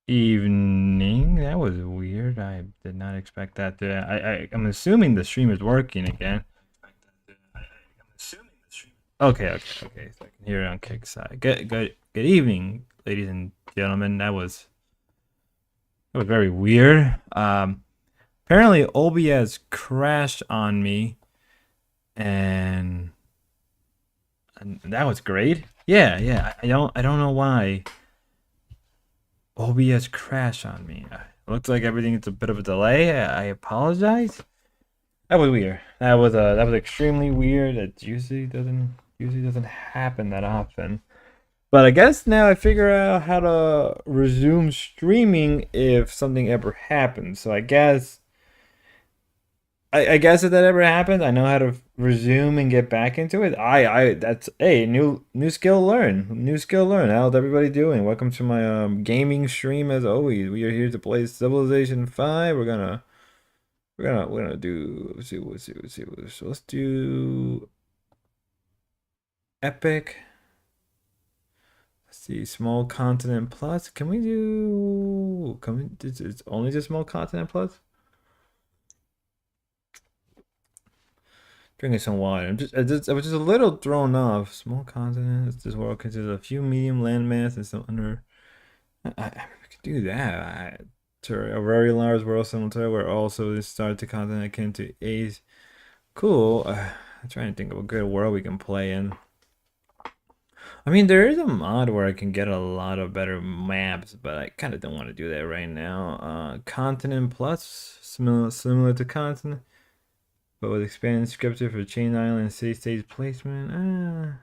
Evening. That was weird. I did not expect that to. I'm assuming the stream is working again. Okay, okay, okay. So I can hear it on Kick's side. Good evening, ladies and gentlemen. That was very weird. Apparently OBS crashed on me, and, and that was great. Yeah, yeah. I don't know why OBS crashed on me. It looks like everything is a bit of a delay. I apologize. That was weird. That was extremely weird. It usually doesn't happen that often. But I guess now I figure out how to resume streaming if something ever happens. So I guess if that ever happens, I know how to resume and get back into it. That's hey, new skill learn. New skill learn. How's everybody doing? Welcome to my gaming stream as always. We are here to play Civilization 5. We're gonna do let's see. So let's do epic. Let's see, small continent plus. Can we do? Can we? It's only just small continent plus. Drinking some water. I was just a little thrown off. Small continent. This world consists of a few medium landmass and some under. I could do that. A very large world similar where also this starts to continent akin to A's. Cool. I'm trying to think of a good world we can play in. I mean, there is a mod where I can get a lot of better maps, but I kind of don't want to do that right now. Continent Plus, similar to Continent, but with expanded scripted for chain island city stage placement.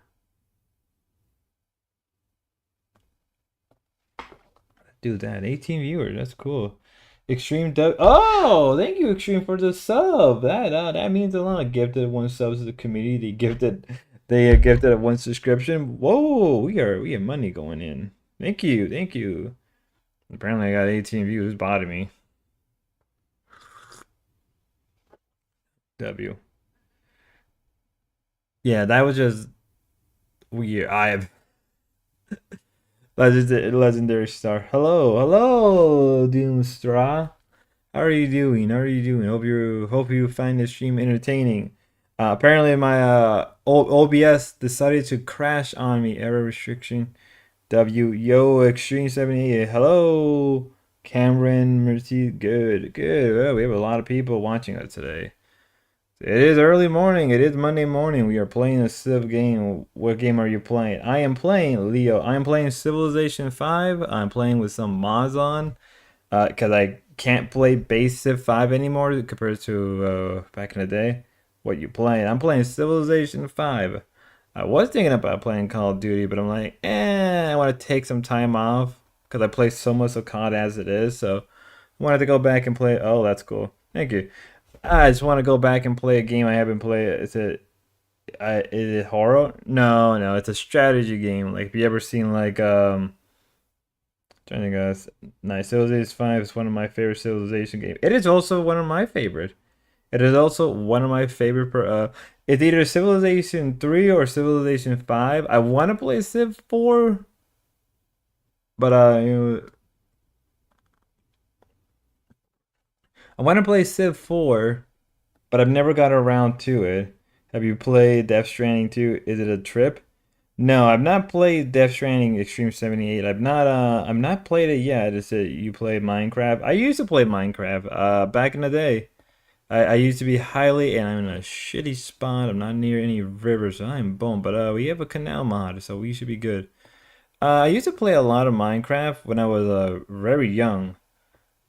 Do that. 18 viewers. That's cool. Extreme Oh, thank you, Extreme, for the sub. That means a lot. Gifted one sub to the community. They gifted one subscription. Whoa, we have money going in. Thank you, thank you. Apparently, I got 18 views. Bottom me. W. Yeah, that was just weird. I have legendary star. Hello, hello, Doomstraw. How are you doing? How are you doing? Hope you find this stream entertaining. Apparently my OBS decided to crash on me. Error restriction. Yo Extreme 78. Hello, Cameron Mercy. Good. Well, we have a lot of people watching us today. It is early morning. It is Monday morning. We are playing a Civ game. What game are you playing? I am playing Leo. I am playing Civilization 5. I'm playing with some mods on. Because I can't play base Civ 5 anymore compared to back in the day. What you playing? I'm playing Civilization 5. I was thinking about playing Call of Duty, but I'm like, I want to take some time off because I play so much of COD as it is. So I wanted to go back and play. Oh, that's cool. Thank you. I just want to go back and play a game I haven't played. Is it horror? No, it's a strategy game. Like, have you ever seen like trying to guess. Nice. Civilization 5 is one of my favorite Civilization games. It is also one of my favorite. It is also one of my favorite. It's either Civilization 3 or Civilization 5. I want to play Civ 4, but I want to play Civ 4, but I've never got around to it. Have you played Death Stranding 2? Is it a trip? No, I've not played Death Stranding Extreme 78. I've not played it yet. Is it you play Minecraft? I used to play Minecraft back in the day. I used to be highly and I'm in a shitty spot. I'm not near any rivers, so I'm boned. But we have a canal mod, so we should be good. I used to play a lot of Minecraft when I was very young.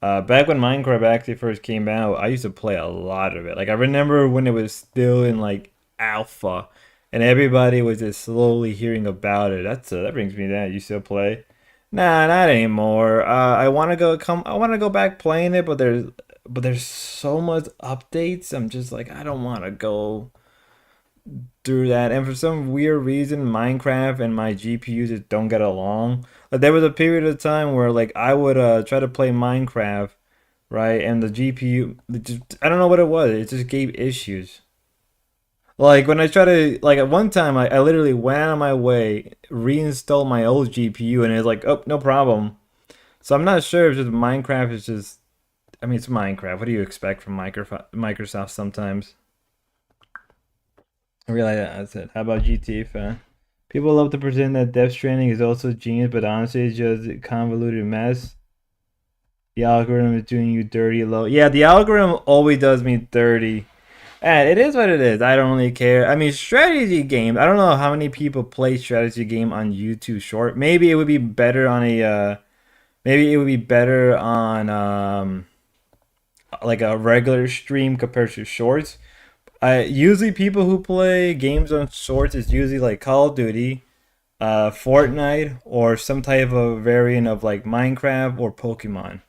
Back when Minecraft actually first came out, I used to play a lot of it. Like I remember when it was still in like alpha, and everybody was just slowly hearing about it. That brings me that you still play. Nah, not anymore. I want to go back playing it, but there's so much updates. I'm just like I don't want to go through that. And for some weird reason, Minecraft and my GPU just don't get along. Like there was a period of time where like I would try to play Minecraft, right? And the GPU, I don't know what it was. It just gave issues. Like when I try to like at one time I literally went out of my way, reinstalled my old GPU and it's like, oh no problem. So I'm not sure if just Minecraft is just. I mean, it's Minecraft. What do you expect from Microsoft sometimes? I realize that's it. How about GTA fan? People love to pretend that Death Stranding is also genius, but honestly, it's just a convoluted mess. The algorithm is doing you dirty low. Yeah, the algorithm always does me dirty. And it is what it is. I don't really care. I mean, strategy games. I don't know how many people play strategy game on YouTube Short. Maybe it would be better on a. Maybe it would be better on like a regular stream compared to Shorts. Usually people who play games on Shorts is usually like Call of Duty, Fortnite, or some type of variant of like Minecraft or Pokemon.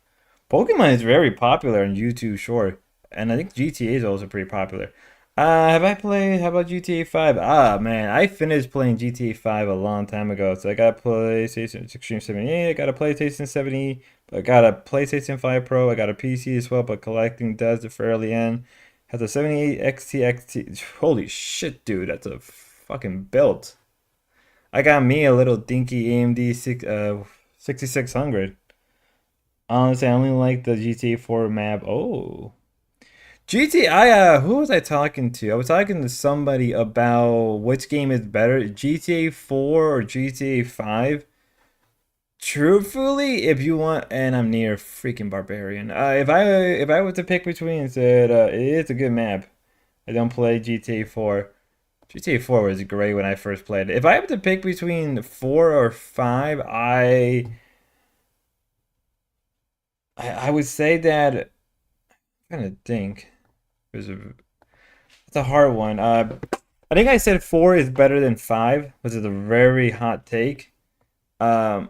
Pokemon is very popular on YouTube Short, and I think GTA is also pretty popular. Have I played? How about GTA 5? Ah, man, I finished playing GTA 5 a long time ago. So I got a PlayStation Extreme 78, I got a PlayStation 70, I got a PlayStation 5 Pro, I got a PC as well, but collecting does the fairly end. Has a 78 XT. Holy shit, dude, that's a fucking belt. I got me a little dinky AMD 6600. Honestly, I only like the GTA 4 map. Oh. GTA, who was I talking to? I was talking to somebody about which game is better, GTA 4 or GTA 5. Truthfully, if you want, and I'm near freaking barbarian. If I were to pick between, it said it is a good map. I don't play GTA 4. GTA 4 was great when I first played it. If I have to pick between 4 or 5, I would say that I'm trying to think. There's a It's a hard one. I think I said 4 is better than 5, which is a very hot take. Um,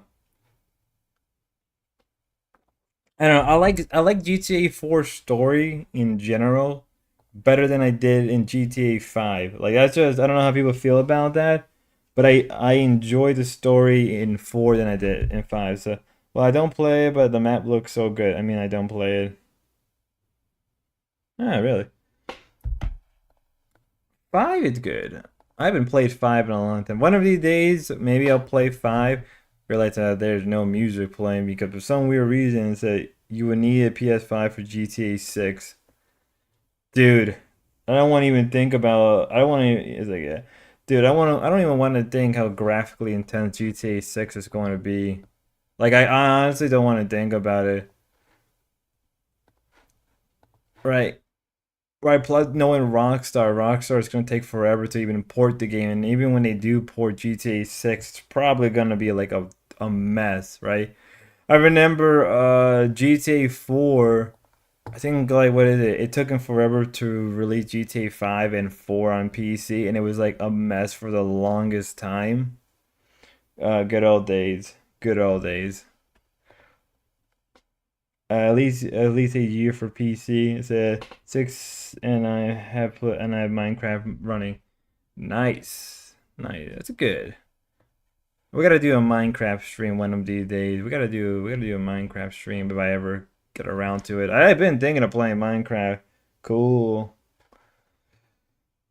I don't know. I like GTA 4 story in general better than I did in GTA 5. Like that's just I don't know how people feel about that, but I enjoy the story in 4 than I did in 5. So well, I don't play it, but the map looks so good. I mean, I don't play it. Ah, really? 5 is good. I haven't played 5 in a long time. One of these days, maybe I'll play 5. Realize that there's no music playing because for some weird reason it's that you would need a PS5 for GTA 6. Dude, I don't want to even think about. I don't want to. It's like, yeah. Dude, I want to. I don't even want to think how graphically intense GTA 6 is going to be. Like, I honestly don't want to think about it. Right. Right, plus knowing Rockstar is gonna take forever to even port the game, and even when they do port GTA 6, it's probably gonna be like a mess, right? I remember GTA 4, I think like what is it? It took them forever to release GTA 5 and 4 on PC, and it was like a mess for the longest time. Good old days. Good old days. At least a year for PC. It's a 6, and I have Minecraft running. Nice, nice. That's good. We gotta do a Minecraft stream one of these days. We gotta do a Minecraft stream if I ever get around to it. I've been thinking of playing Minecraft. Cool.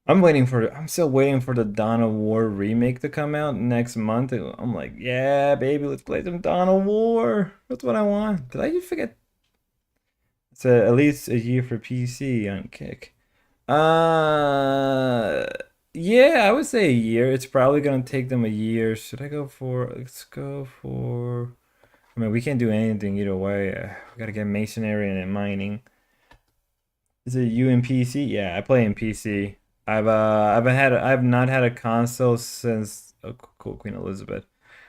I'm still waiting for the Dawn of War remake to come out next month. I'm like, yeah, baby, let's play some Dawn of War. That's what I want. Did I just forget? It's at least a year for PC on Kick. Uh, yeah, I would say a year. It's probably gonna take them a year. Should I go for? Let's go for. I mean, we can't do anything either way. We gotta get masonry and mining. Is it you in PC? Yeah, I play in PC. I've not had a console since cool Queen Elizabeth.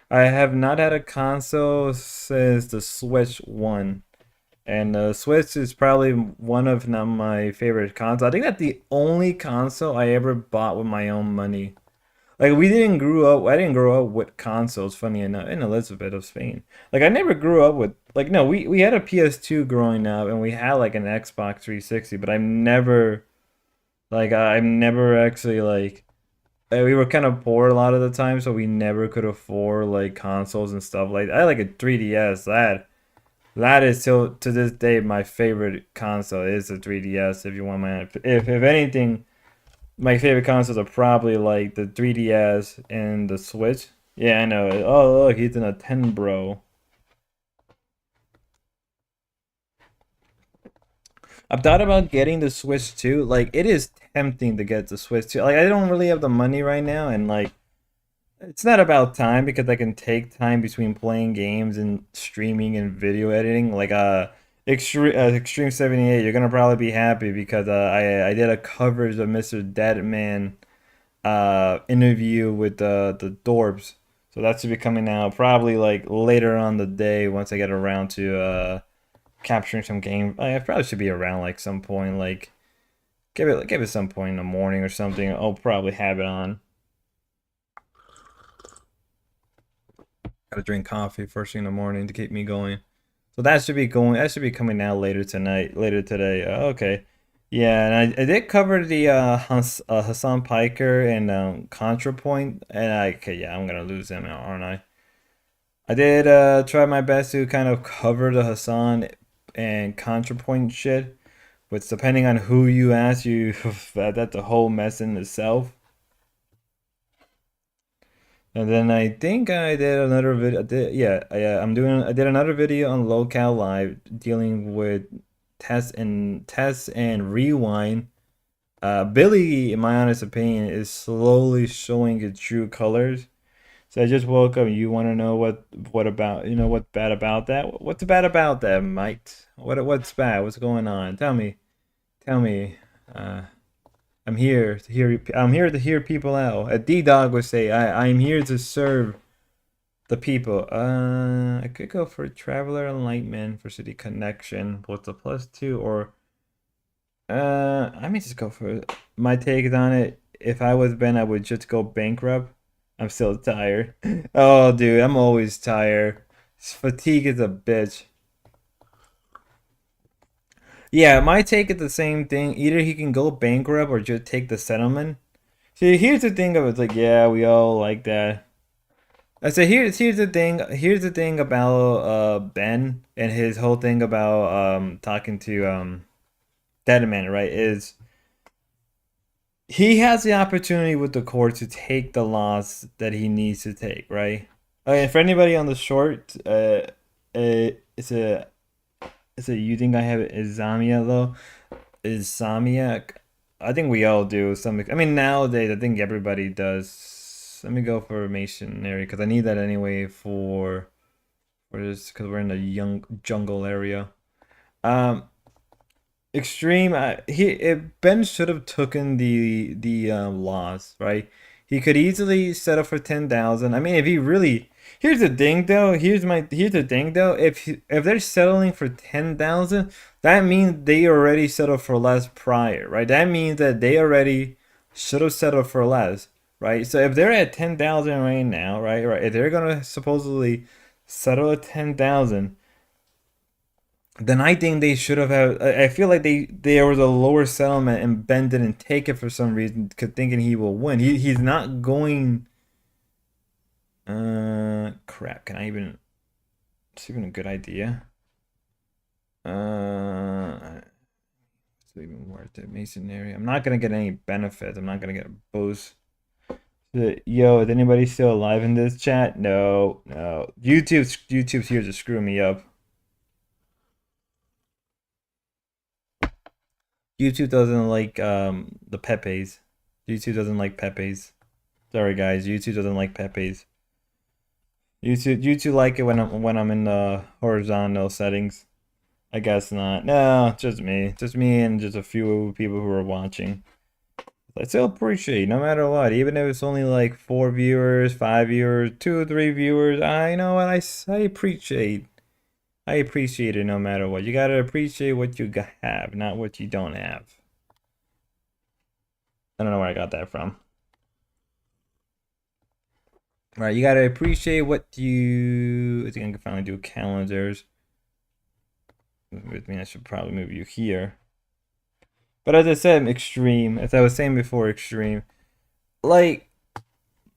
I have not had a console since the Switch 1. And the Switch is probably one of not my favorite consoles. I think that's the only console I ever bought with my own money. Like I didn't grow up with consoles, funny enough, in Elizabeth of Spain. Like I never grew up with like no, we had a PS2 growing up and we had like an Xbox 360, but I've never actually like we were kind of poor a lot of the time, so we never could afford like consoles and stuff. Like I had like a 3DS. That is still to this day my favorite console is the 3DS. If you want my if anything, my favorite consoles are probably like the 3DS and the Switch. Yeah, I know. Oh look, he's in a 10 bro. I've thought about getting the Switch too. Like, it is tempting to get the Switch too. Like, I don't really have the money right now, and like, it's not about time because I can take time between playing games and streaming and video editing. Like, Extreme 78, you're gonna probably be happy because I did a coverage of Mr. Deadman interview with the Dorbs. So that should be coming out probably like later on the day once I get around to capturing some game. I probably should be around like some point, like give it some point in the morning or something. I'll probably have it on. Gotta drink coffee first thing in the morning to keep me going. So that should be going. That should be coming out later tonight, later today. Okay, yeah, and I did cover the Hassan Piker and ContraPoint, and okay, yeah, I'm gonna lose him, aren't I? I did try my best to kind of cover the Hassan and ContraPoint shit, but depending on who you ask, you that's a whole mess in itself. And then I think I did another video. Yeah, I did another video on Local Live dealing with test and rewind. Billy, in my honest opinion, is slowly showing its true colors. So I just woke up. You want to know what about what's bad about that? What's bad about that, Mike? What's bad? What's going on? Tell me. Uh, I'm here to hear. I'm here to hear people out. A D Dog would say, I'm here to serve the people." I could go for Traveler Enlightenment for City Connection. What's a +2 or I may just go for it. My take on it. If I was Ben, I would just go bankrupt. I'm still tired. Oh, dude, I'm always tired. Fatigue is a bitch. Yeah, my take is the same thing. Either he can go bankrupt or just take the settlement. See, here's the thing of it. It's like, yeah, we all like that. I say here's the thing. Here's the thing about Ben and his whole thing about talking to Deadman, right? Is he has the opportunity with the court to take the loss that he needs to take, right? And for anybody on the short, it's a you think I have it is Zamia though? Is Zamiak? I think we all do some. I mean, nowadays I think everybody does. Let me go for masonry because I need that anyway for this because we're in the young jungle area. Um, Extreme. Ben should have taken the loss, right? He could easily set up for 10,000. I mean, if he really, here's the thing though. Here's the thing though. If they're settling for 10,000, that means they already settled for less prior, right? That means that they already should have settled for less, right? So if they're at 10,000 right now, right, if they're gonna supposedly settle at 10,000, then I think they should have had. I feel like there was a lower settlement and Ben didn't take it for some reason, thinking he will win. He's not going. Crap. Can I even? It's even a good idea. It's even worth it. Masonry. I'm not gonna get any benefits. I'm not gonna get a boost. Yo, is anybody still alive in this chat? No, no. YouTube's here to screw me up. YouTube doesn't like the Pepes. YouTube doesn't like Pepes. Sorry guys, YouTube doesn't like Pepes. YouTube like it when I'm in the horizontal settings. I guess not. No, just me. Just me and just a few people who are watching. I still appreciate no matter what, even if it's only like 4 viewers, 5 viewers, 2 or 3 viewers. I know what I appreciate. I appreciate it no matter what. You gotta appreciate what you have, not what you don't have. I don't know where I got that from. Right, you gotta appreciate what you. I think I can finally do calendars. With me, I should probably move you here. But as I said, extreme. As I was saying before, extreme. Like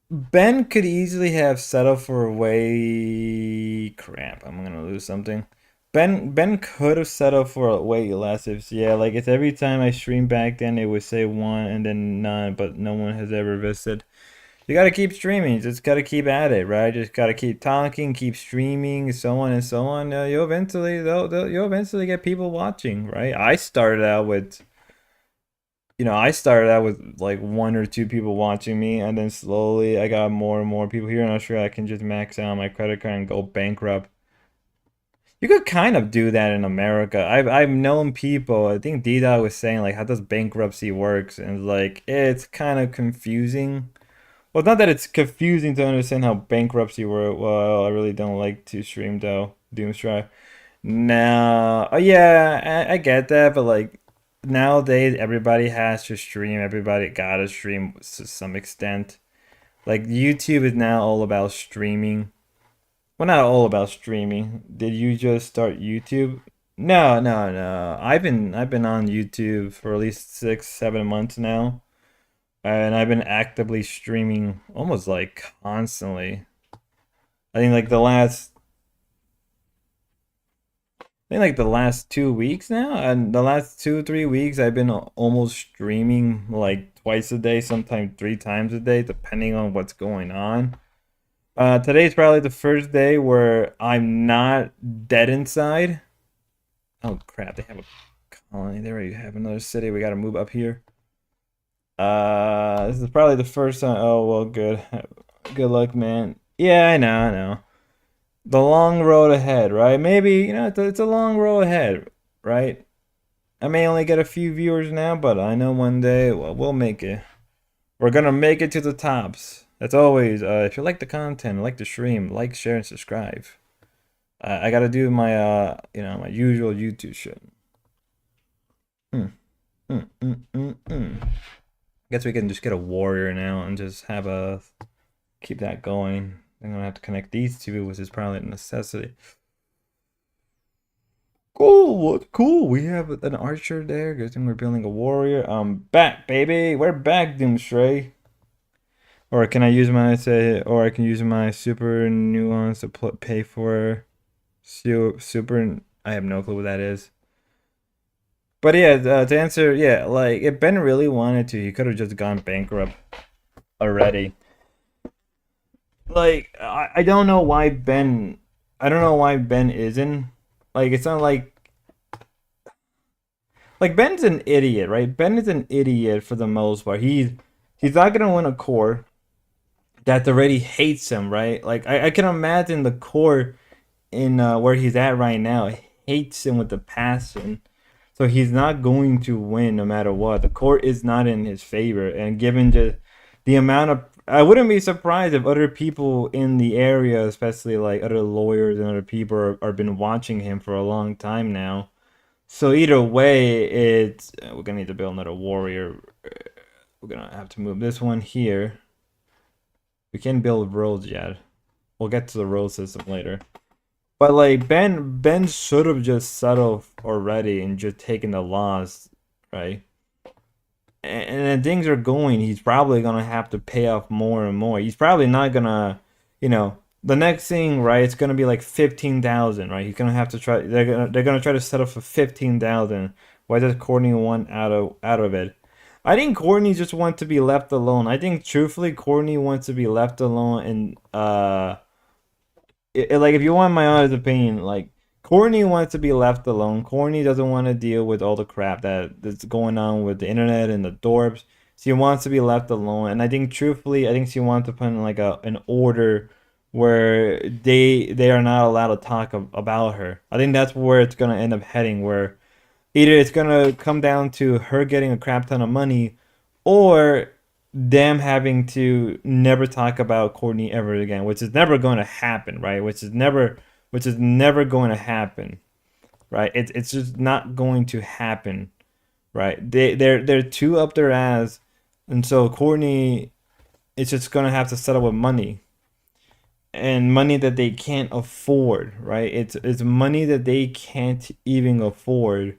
Ben could easily have settled for a way. Crap, I'm gonna lose something. Ben could have settled for a way less if yeah, like it's every time I stream back then it would say one and then none, but no one has ever visited. You gotta keep streaming. You just gotta keep at it, right? Just gotta keep talking, keep streaming, so on and so on. You'll eventually, you'll eventually get people watching, right? I started out with like one or two people watching me, and then slowly I got more and more people here, and I'm sure I can just max out my credit card and go bankrupt. You could kind of do that in America. I've known people. I think D-Dog was saying like how does bankruptcy works, and like it's kind of confusing. Well, it's not that it's confusing to understand how bankruptcy works. Well, I really don't like to stream though. Doomstrike. No, oh yeah, I get that, but like nowadays everybody has to stream. Everybody gotta stream to some extent. Like YouTube is now all about streaming. Well, not all about streaming. Did you just start YouTube? No, no, no. I've been on YouTube for at least 6, 7 months now, and I've been actively streaming almost like constantly. I think like the last 2 weeks now, and the last 2, 3 weeks, I've been almost streaming like twice a day, sometimes 3 times a day, depending on what's going on. Today's probably the first day where I'm not dead inside. Oh crap, they have a colony. They already have another city. We gotta move up here. This is probably the first time. Oh well, good. Good luck, man. Yeah, I know, I know. The long road ahead, right? Maybe, it's a long road ahead, right? I may only get a few viewers now, but I know one day, well, we'll make it. We're gonna make it to the tops. As always, if you like the content, like the stream, like, share, and subscribe. I gotta do my, my usual YouTube shit. Mm, Guess we can just get a warrior now and just keep that going. I'm gonna have to connect these two, which is probably a necessity. Cool, what cool. We have an archer there. Good thing we're building a warrior. Back, baby. We're back, Doomstray. Or can I use or I can use my super nuance to pay for super. I have no clue what that is. But yeah, to answer, yeah, like if Ben really wanted to, he could have just gone bankrupt already. Like I don't know why Ben. I don't know why Ben isn't. Like it's not like Ben's an idiot, right? Ben is an idiot for the most part. He's not gonna win a core that already hates him, right? Like I can imagine the core in where he's at right now hates him with a passion. So he's not going to win no matter what. The court is not in his favor, and given the amount of, I wouldn't be surprised if other people in the area, especially like other lawyers and other people, are been watching him for a long time now. So either way, we're gonna need to build another warrior. We're gonna have to move this one here. We can't build roads yet. We'll get to the road system later. But like Ben should have just settled already and just taken the loss, right? And then things are going, he's probably gonna have to pay off more and more. He's probably not gonna, the next thing, right? It's gonna be like 15,000, right? He's gonna have to try. They're gonna try to settle for 15,000. Why does Courtney want out of it? I think Courtney just wants to be left alone. I think truthfully, Courtney wants to be left alone, and like if you want my honest opinion, like Courtney wants to be left alone. Courtney doesn't want to deal with all the crap that's going on with the internet and the dorps. She wants to be left alone, and I think truthfully, I think she wants to put in like an order where they are not allowed to talk about her. I think that's where it's gonna end up heading. Where either it's gonna come down to her getting a crap ton of money, or them having to never talk about Courtney ever again, which is never going to happen, right? Which is never going to happen, right? It's just not going to happen, right? They're too up their ass, and so Courtney is just gonna have to settle with money, and money that they can't afford, right? It's money that they can't even afford.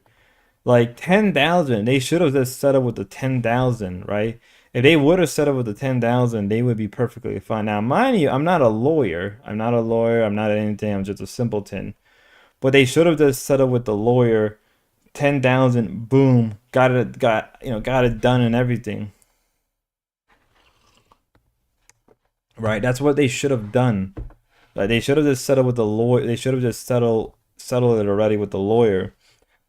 Like 10,000, they should have just settled with the 10,000, right? If they would have settled with the 10,000, they would be perfectly fine. Now, mind you, I'm not a lawyer. I'm not a lawyer. I'm not anything. I'm just a simpleton. But they should have just settled with the lawyer. 10,000, boom, got it done and everything. right? That's what they should have done. Like they should have just settled with the lawyer. They should have just settled it already with the lawyer.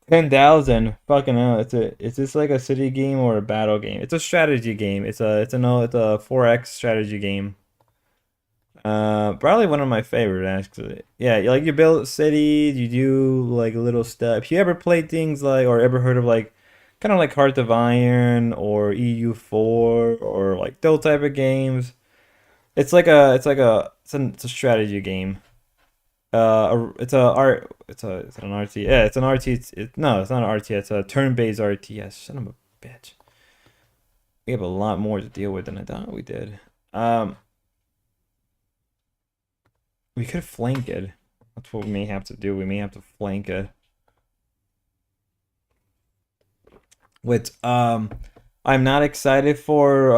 10,000, fucking hell. Is this like a city game or a battle game? It's a strategy game. It's a no, it's a 4X strategy game. Probably one of my favorite actually. Yeah, like you build cities, you do like little steps. You ever played things like or ever heard of like kind of like Heart of Iron or EU4 or like those type of games? It's a strategy game. It's an RT. Yeah, it's an RT. No, it's not an RT. It's a turn-based RTS. Son of a bitch. We have a lot more to deal with than I thought we did. Um, we could flank it. That's what we may have to do. We may have to flank it. Which I'm not excited for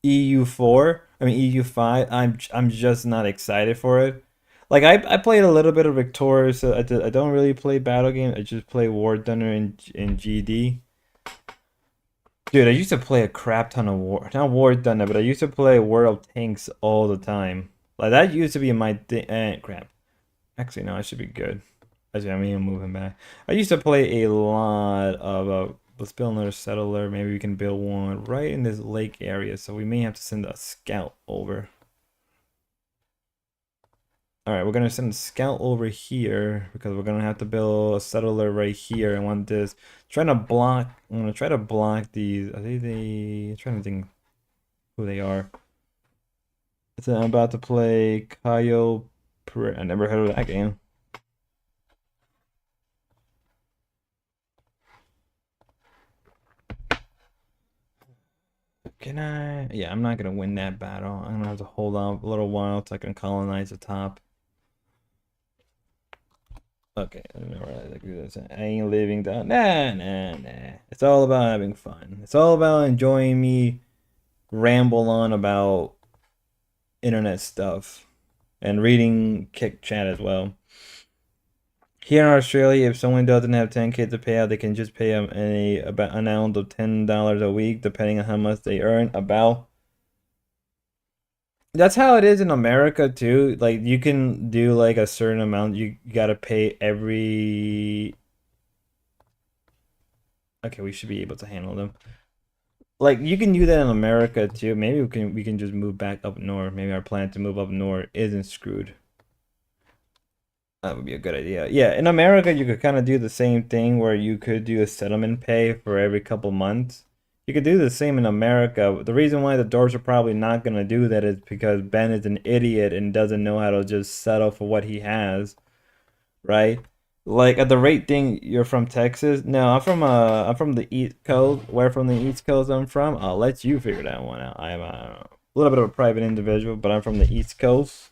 EU4. I mean EU5. I'm just not excited for it. Like I played a little bit of Victorious. So I don't really play battle games. I just play War Thunder in GD. Dude, I used to play a crap ton of not War Thunder, but I used to play World of Tanks all the time. Like that used to be my thing. Crap. Actually, no, I should be good. Actually, I mean, I'm moving back. I used to play a lot of. Let's build another settler. Maybe we can build one right in this lake area. So we may have to send a scout over. All right, we're gonna send a scout over here because we're gonna have to build a settler right here. I want this. Trying to block. I'm gonna try to block these. Are they? I'm trying to think who they are. So I'm about to play Kayo. I never heard of that game. Can I? Yeah, I'm not gonna win that battle. I'm gonna have to hold on a little while so I can colonize the top. Okay, I don't know where I do this. I ain't living down. Nah. It's all about having fun. It's all about enjoying me ramble on about internet stuff and reading Kick Chat as well. Here in Australia, if someone doesn't have 10K to pay out, they can just pay them about an amount of $10 a week, depending on how much they earn. About That's how it is in America too. Like you can do like a certain amount. You gotta pay every. Okay, we should be able to handle them. Like you can do that in America too. Maybe we can just move back up north. Maybe our plan to move up north isn't screwed. That would be a good idea. Yeah, in America you could kind of do the same thing where you could do a settlement pay for every couple months. You could do the same in America. The reason why the Dwarves are probably not gonna do that is because Ben is an idiot and doesn't know how to just settle for what he has, right? Like at the rate thing, you're from Texas. No, I'm from the East Coast. Where from the East Coast I'm from? I'll let you figure that one out. I'm a little bit of a private individual, but I'm from the East Coast.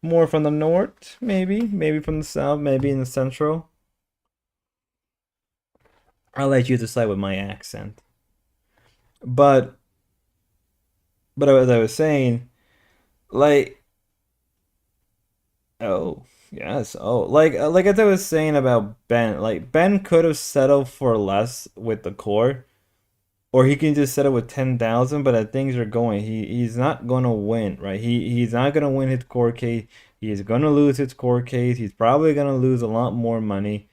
More from the north, maybe from the south, maybe in the central. I'll let you decide with my accent. But as I was saying, like oh yes, like as I was saying about Ben, like Ben could have settled for less with the core, or he can just settle with 10,000. But as things are going, he's not gonna win, right? He's not gonna win his core case. He's gonna lose his core case. He's probably gonna lose a lot more money.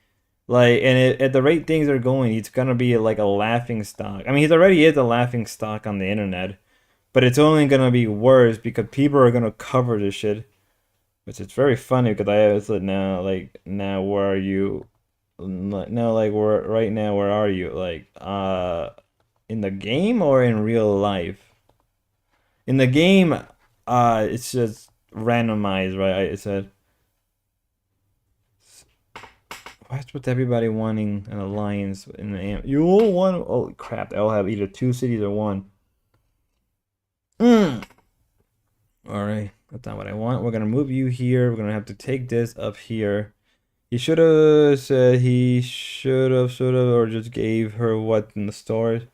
Like, and at the rate things are going, he's gonna be like a laughing stock. I mean, he's already is a laughing stock on the internet, but it's only gonna be worse because people are gonna cover this shit. Which is very funny because I was like, now, like, now where are you? No, like, where right now, where are you? Like, in the game or in real life? In the game, it's just randomized, right? I said, what's with everybody wanting an alliance in the AM? You all want? Oh crap! They'll have either two cities or one. Mm. All right, that's not what I want. We're gonna move you here. We're gonna have to take this up here. He should have said he should have, should have, or just gave her what in the store.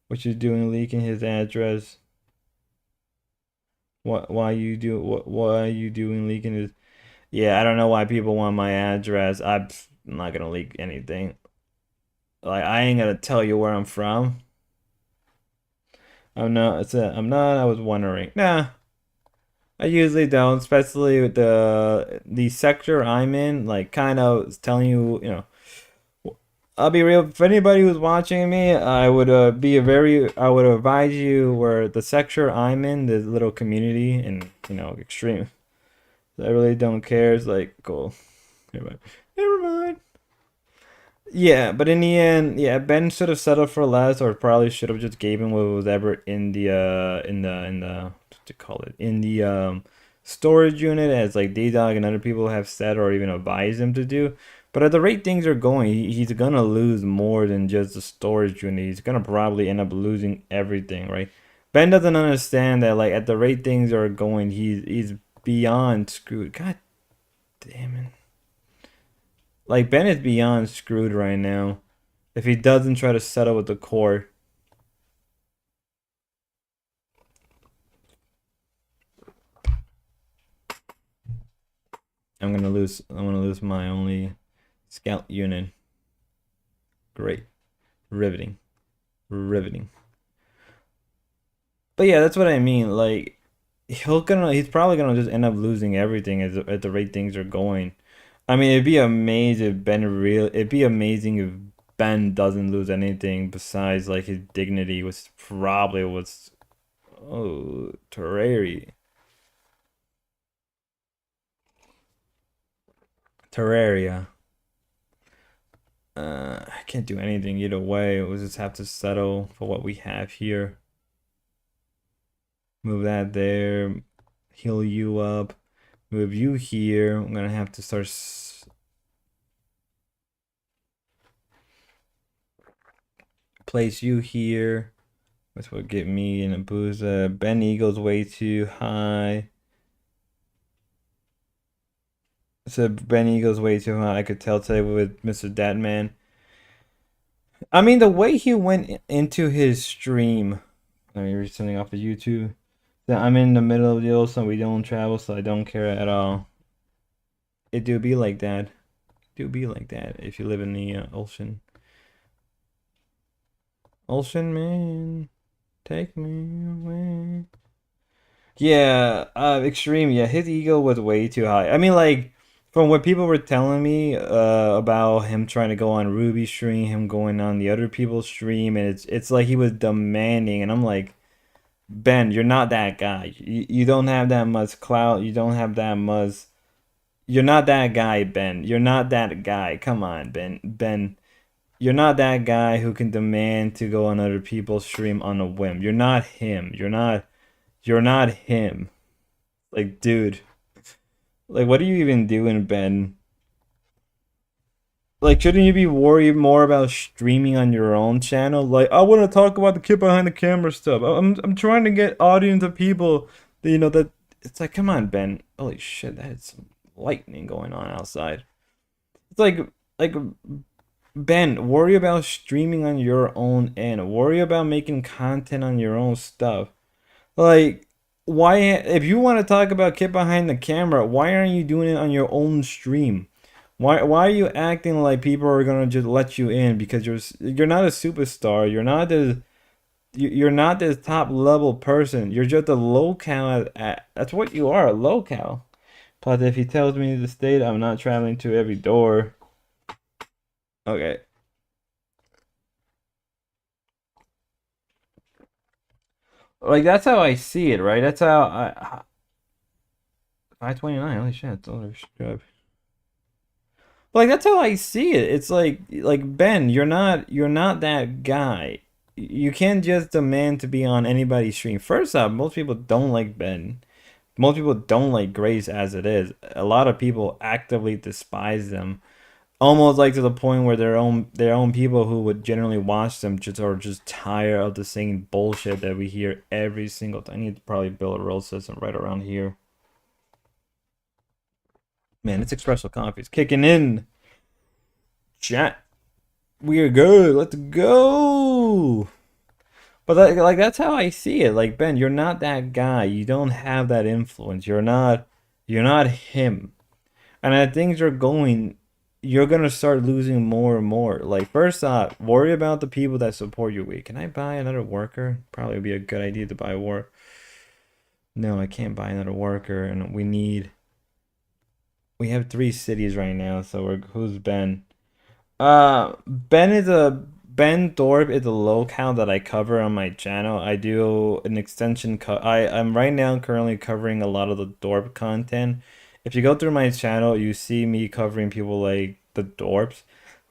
What she's doing, leaking his address. What? Why you do? What? Why are you doing leaking his? Yeah, I don't know why people want my address. I'm not gonna leak anything. Like I ain't gonna tell you where I'm from. I'm not. It's a. I'm not. I was wondering. Nah. I usually don't, especially with the sector I'm in, like kind of telling you, you know, I'll be real. For anybody who's watching me, I would I would advise you where the sector I'm in, the little community, and you know, extreme. I really don't care. It's like cool. Never mind. Never mind. Yeah, but in the end, yeah, Ben should have settled for less, or probably should have just gave him what was ever in the what to call it, in the storage unit, as like D-Dog and other people have said or even advised him to do. But at the rate things are going, he's gonna lose more than just the storage unit. He's gonna probably end up losing everything, right? Ben doesn't understand that like at the rate things are going, he's beyond screwed. God damn it. Like Ben is beyond screwed right now if he doesn't try to settle with the core. I'm gonna lose my only scout unit. Great. Riveting. Riveting. But yeah, that's what I mean. Like he's probably gonna just end up losing everything at the rate things are going. I mean, it'd be amazing if Ben doesn't lose anything besides like his dignity, which probably was Terrari. Terraria. I can't do anything either way. We'll just have to settle for what we have here. Move that there. Heal you up. Move you here. I'm gonna have to start. Place you here. Which will get me in a boost. Ben Eagle's way too high. So Ben Eagle's way too high. I could tell today with Mr. Datman. I mean, the way he went into his stream. Let me read something off of YouTube. That I'm in the middle of the ocean. We don't travel, so I don't care at all. It do be like that. It do be like that if you live in the ocean. Ocean man, take me away. Yeah, extreme. Yeah, his ego was way too high. I mean, like from what people were telling me about him trying to go on Ruby stream, him going on the other people's stream, and it's like he was demanding, and I'm like, Ben, you're not that guy. You don't have that much clout. You don't have that much. You're not that guy, Ben. You're not that guy. Come on, Ben. Ben, you're not that guy who can demand to go on other people's stream on a whim. You're not him. You're not him. Like, dude. Like, what are you even doing, Ben? Like, shouldn't you be worried more about streaming on your own channel? Like, I want to talk about the kid behind the camera stuff. I'm trying to get audience of people that, you know, that it's like, come on, Ben. Holy shit, that is some lightning going on outside. It's like Ben, worry about streaming on your own end. Worry about making content on your own stuff. Like, why, if you want to talk about kid behind the camera, why aren't you doing it on your own stream? Why are you acting like people are gonna just let you in because you're not a superstar. You're not this top level person. You're just a local that's what you are, a local. Plus, if he tells me the state, I'm not traveling to every door. Okay. Like that's how I see it, right? That's how I 529. Holy shit, it's all like that's how I see it. It's like Ben, you're not that guy. You can't just demand to be on anybody's stream. First off, most people don't like Ben. Most people don't like Grace as it is. A lot of people actively despise them. Almost like to the point where their own people who would generally watch them just are just tired of the same bullshit that we hear every single time. I need to probably build a roll system right around here. Man, it's espresso coffee. It's kicking in. Chat. We are good. Let's go. But like that's how I see it. Like Ben, you're not that guy. You don't have that influence. You're not him. And as things are going, you're gonna start losing more and more. Like first off, worry about the people that support you. Wait, can I buy another worker? Probably would be a good idea to buy war. No, I can't buy another worker, and we have three cities right now. So we're who's Ben? Ben Dorp is a locale that I cover on my channel. I do an extension I'm right now currently covering a lot of the Dorp content. If you go through my channel, you see me covering people like the Dorps.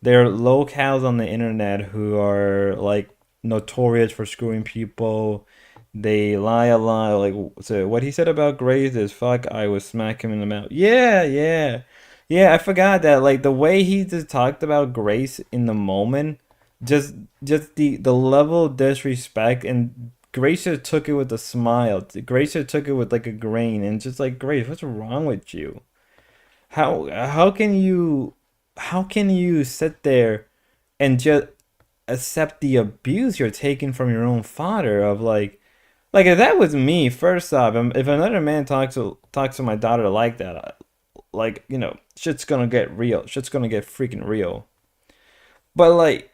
They're locales on the internet who are like notorious for screwing people. They lie a lot. Like, so what he said about Grace is fuck. I would smack him in the mouth. Yeah, yeah. Yeah, I forgot that. Like the way he just talked about Grace in the moment, just just the level of disrespect, and Grace just took it with a smile. Grace just took it with like a grain, and just like, Grace, what's wrong with you? How can you sit there and just accept the abuse you're taking from your own father? Of like if that was me, first off, if another man talks to my daughter like that, like, shit's gonna get real. Shit's gonna get freaking real. But like,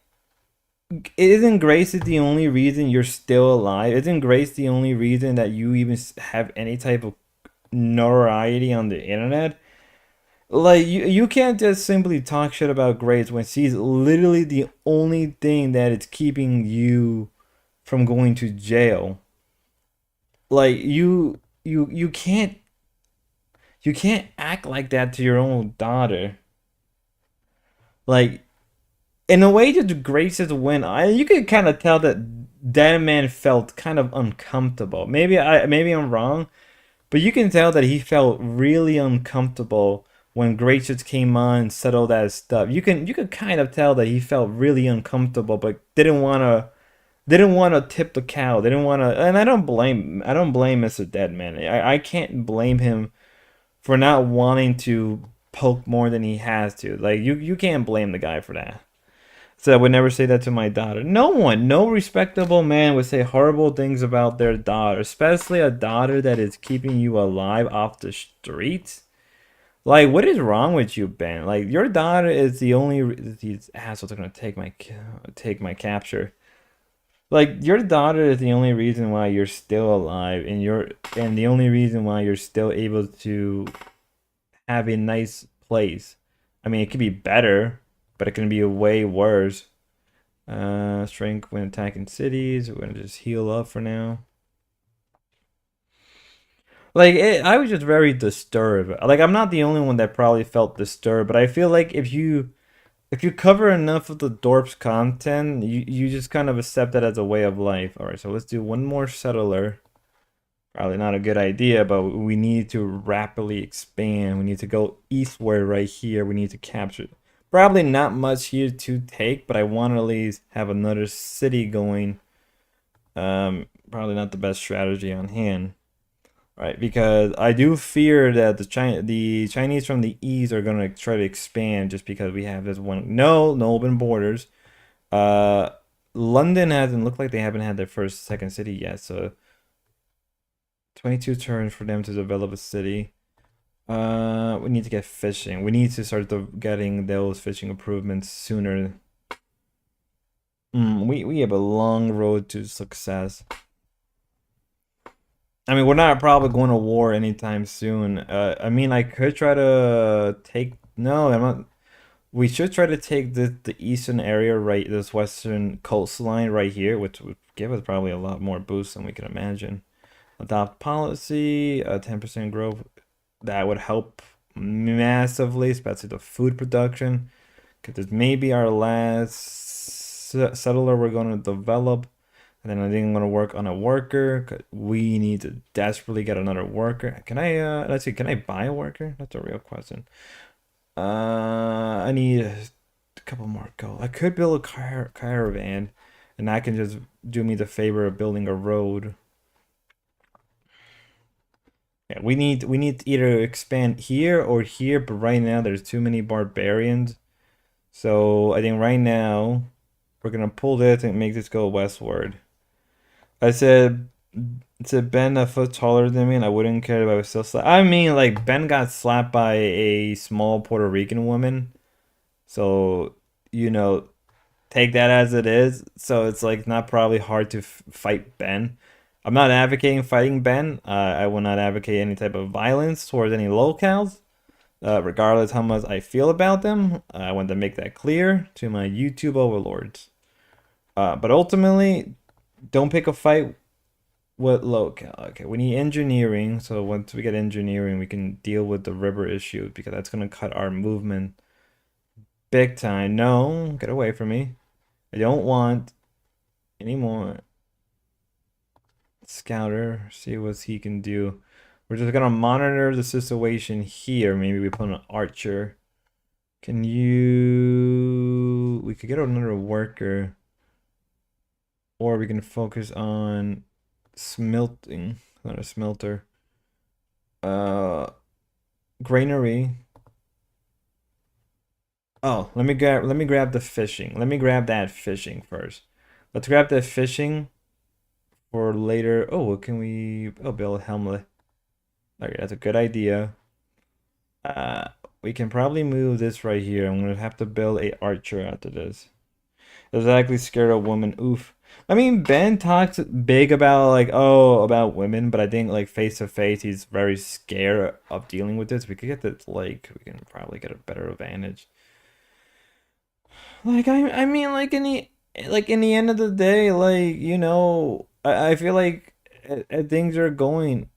isn't Grace the only reason you're still alive? Isn't Grace the only reason that you even have any type of notoriety on the internet? Like, you can't just simply talk shit about Grace when she's literally the only thing that is keeping you from going to jail. Like, you can't act like that to your own daughter. Like, in a way, just Grace's win, you could kind of tell that that man felt kind of uncomfortable. Maybe I'm wrong, but you can tell that he felt really uncomfortable when Grace just came on and said all that stuff. You could kind of tell that he felt really uncomfortable, but didn't want to tip the cow. Didn't want to, and I don't blame Mr. Deadman. I can't blame him for not wanting to poke more than he has to. Like, you can't blame the guy for that. So I would never say that to my daughter. No respectable man would say horrible things about their daughter, especially a daughter that is keeping you alive off the streets. Like, what is wrong with you, Ben? Like, your daughter is the only these assholes are gonna take my capture. Like, your daughter is the only reason why you're still alive, and the only reason why you're still able to have a nice place. I mean, it could be better, but it can be way worse. Strength when attacking cities. We're gonna just heal up for now. Like, I was just very disturbed. Like, I'm not the only one that probably felt disturbed, but I feel like if you cover enough of the Dorp's content, you just kind of accept that as a way of life. All right, so let's do one more settler. Probably not a good idea, but we need to rapidly expand. We need to go eastward right here. We need to capture. Probably not much here to take, but I want to at least have another city going. Probably not the best strategy on hand, right? Because I do fear that the Chinese from the east are gonna try to expand just because we have this one. No open borders. Uh, London hasn't looked like they haven't had their second city yet, so 22 turns for them to develop a city. We need to get fishing. We need to start getting those fishing improvements sooner. We have a long road to success. I mean, we're not probably going to war anytime soon. I mean, I could try to take. No, I'm not. We should try to take the eastern area, right? This western coastline right here, which would give us probably a lot more boost than we can imagine. Adopt policy, 10% growth. That would help massively, especially the food production. Because this may be our last settler we're going to develop. And then I think I'm going to work on a worker. 'Cause we need to desperately get another worker. Let's see, can I buy a worker? That's a real question. I need a couple more gold. I could build a caravan, and that can just do me the favor of building a road. Yeah, we need to either expand here or here, but right now there's too many barbarians. So I think right now we're gonna pull this and make this go westward. I said Ben a foot taller than me, and I wouldn't care if I was still slapped. I mean, like, Ben got slapped by a small Puerto Rican woman, so you take that as it is. So it's like not probably hard to fight Ben. I'm not advocating fighting Ben. I will not advocate any type of violence towards any locals, regardless how much I feel about them. I want to make that clear to my YouTube overlords. But ultimately, don't pick a fight with local. Okay, we need engineering. So once we get engineering, we can deal with the river issue because that's gonna cut our movement big time. No, get away from me. I don't want any more. Scouter, see what he can do. We're just gonna monitor the situation here. Maybe we put an archer. Can you... We could get another worker. Or we can focus on smelting. Not a smelter. Uh, Granary. Oh, let me grab the fishing. Let me grab that fishing first. Let's grab that fishing for later. Oh, what can we... Oh, build a helmet. Okay, that's a good idea. Uh, we can probably move this right here. I'm gonna have to build a archer after this. Exactly, scared of women. Oof. I mean, Ben talks big about like, oh, about women, but I think like face to face, he's very scared of dealing with this. We could get this like, we can probably get a better advantage. Like, I mean, like in the end of the day, like I feel like things are going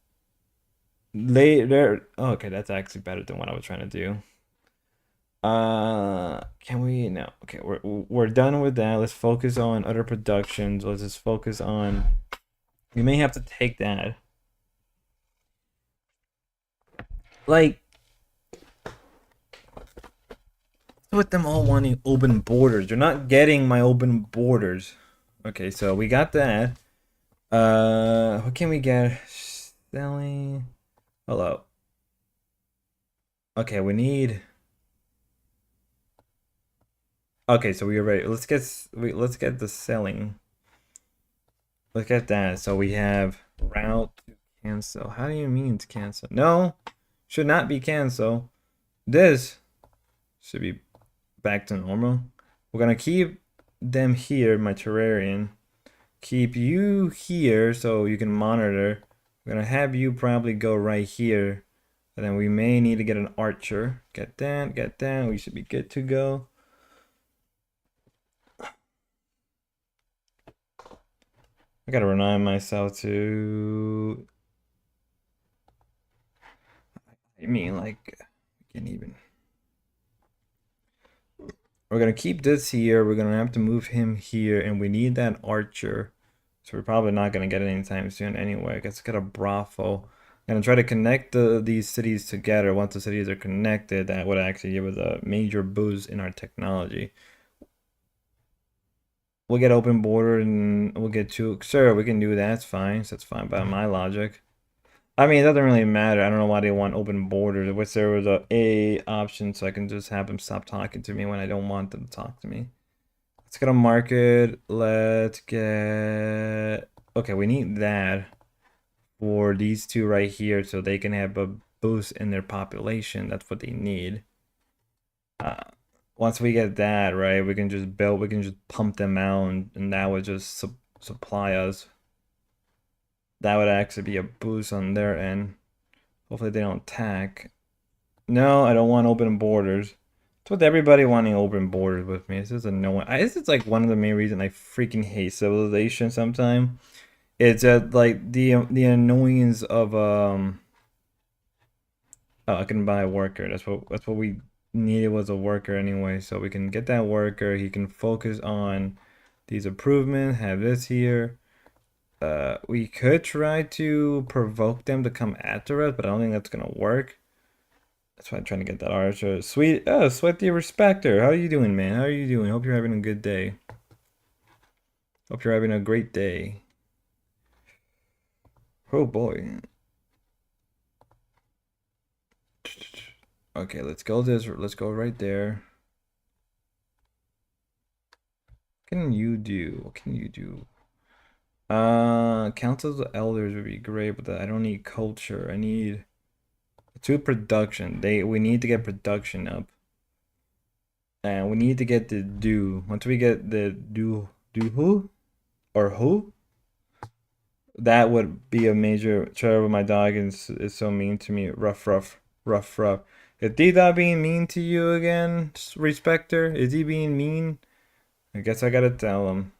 later. Oh, okay, that's actually better than what I was trying to do. Can we? No. Okay, we're done with that. Let's focus on other productions. Let's just focus on. We may have to take that. Like, with them all wanting open borders. You're not getting my open borders. Okay, so we got that. What can we get? Selling. Hello. Okay, we need. Okay, so we are ready. Let's get the selling. Look at that. So we have route to cancel. How do you mean to cancel? No, should not be cancel. This should be back to normal. We're gonna keep them here, my terrarian. Keep you here so you can monitor. We're gonna have you probably go right here. And then we may need to get an archer. Get that, get that. We should be good to go. I gotta remind myself to. I mean, like, I can't even. We're gonna keep this here. We're gonna have to move him here, and we need that archer. So we're probably not gonna get it anytime soon anyway. Let's get a brothel. I'm gonna try to connect these cities together. Once the cities are connected, that would actually give us a major boost in our technology. We'll get open border and we'll get two. Sure, we can do that. That's fine. So that's fine by my logic. I mean, it doesn't really matter. I don't know why they want open borders. I wish there was a option so I can just have them stop talking to me when I don't want them to talk to me. Let's get a market. Let's get... Okay, we need that for these two right here so they can have a boost in their population. That's what they need. Once we get that, right, we can just build, we can just pump them out and that would just supply us. That would actually be a boost on their end. Hopefully they don't attack. No, I don't want open borders. It's with everybody wanting open borders with me. This is annoying. This is like one of the main reasons I freaking hate civilization sometimes. It's like the annoyance of oh, I can buy a worker. That's what we needed was a worker anyway. So we can get that worker. He can focus on these improvements. Have this here. We could try to provoke them to come after us, but I don't think that's gonna work. That's why I'm trying to get that archer. Sweet, oh, Sweaty Respecter. How are you doing, man? How are you doing? Hope you're having a good day. Hope you're having a great day. Oh boy. Okay, let's go this. Let's go right there. What can you do? What can you do? Councils of Elders would be great, but I don't need culture. I need two production. We need to get production up. And we need to get the do. Once we get the do who? Or who? That would be a major trouble. My dog is so mean to me. Rough, rough, rough, rough. Is D-Dog being mean to you again, Respecter? Is he being mean? I guess I gotta tell him.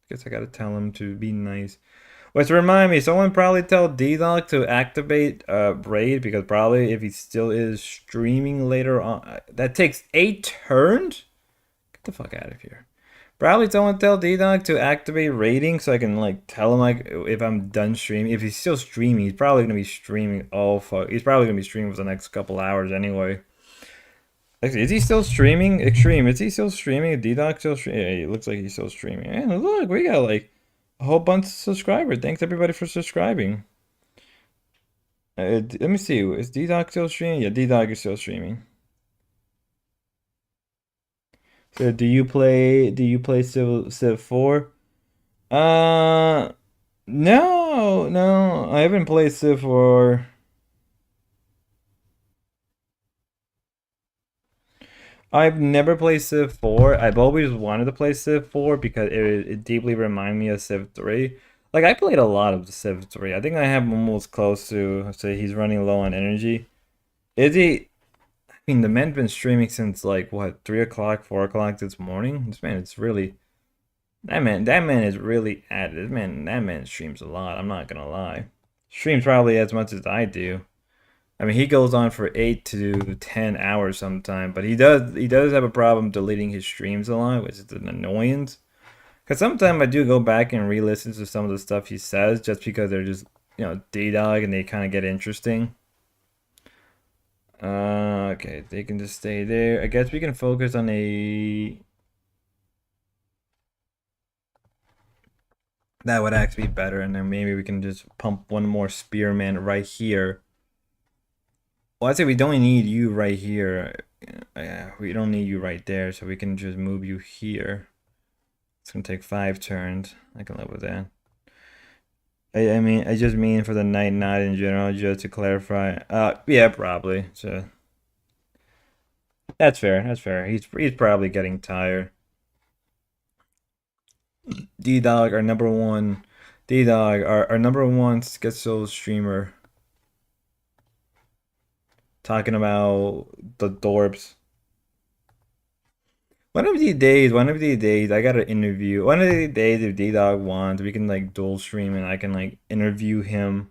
Guess I gotta tell him to be nice. Which remind me, someone probably tell D-Dog to activate Braid because probably if he still is streaming later on, that takes 8 turns. Get the fuck out of here. Probably someone tell D-Dog to activate rating so I can like tell him like if I'm done streaming. If he's still streaming, he's probably gonna be streaming. Oh fuck, he's probably gonna be streaming for the next couple hours anyway. Actually, is he still streaming? Extreme, is he still streaming? D-Dog still streaming? Yeah, it looks like he's still streaming. And look, we got like a whole bunch of subscribers. Thanks everybody for subscribing. Let me see. Is D-Dog still streaming? Yeah, D-Dog is still streaming. So do you play Civ 4? Uh no, no. I haven't played Civ 4. I've never played Civ 4. I've always wanted to play Civ 4 because it deeply reminded me of Civ 3. Like I played a lot of Civ 3. I think I have almost close to say he's running low on energy. Is he? I mean, the man's been streaming since like what 3 o'clock, 4 o'clock this morning. This man is really that man is really at it. That man streams a lot. I'm not gonna lie. Streams probably as much as I do. I mean, he goes on for 8 to 10 hours sometime, but he does have a problem deleting his streams a lot, which is an annoyance. Because sometimes I do go back and re-listen to some of the stuff he says just because they're just D-Dog and they kind of get interesting. Okay, they can just stay there. I guess we can focus on a that would actually be better, and then maybe we can just pump one more spearman right here. Well, I'd say we don't need you right here. Yeah, we don't need you right there, so we can just move you here. It's gonna take 5 turns. I can live with that. I mean, I just mean for the night, not in general, just to clarify. Yeah, probably. So that's fair. That's fair. He's probably getting tired. D-Dog, our number one. D-Dog, our number one Schizo streamer, talking about the dorps. One of these days, I gotta interview. One of these days, if D-Dog wants, we can like dual stream and I can like interview him.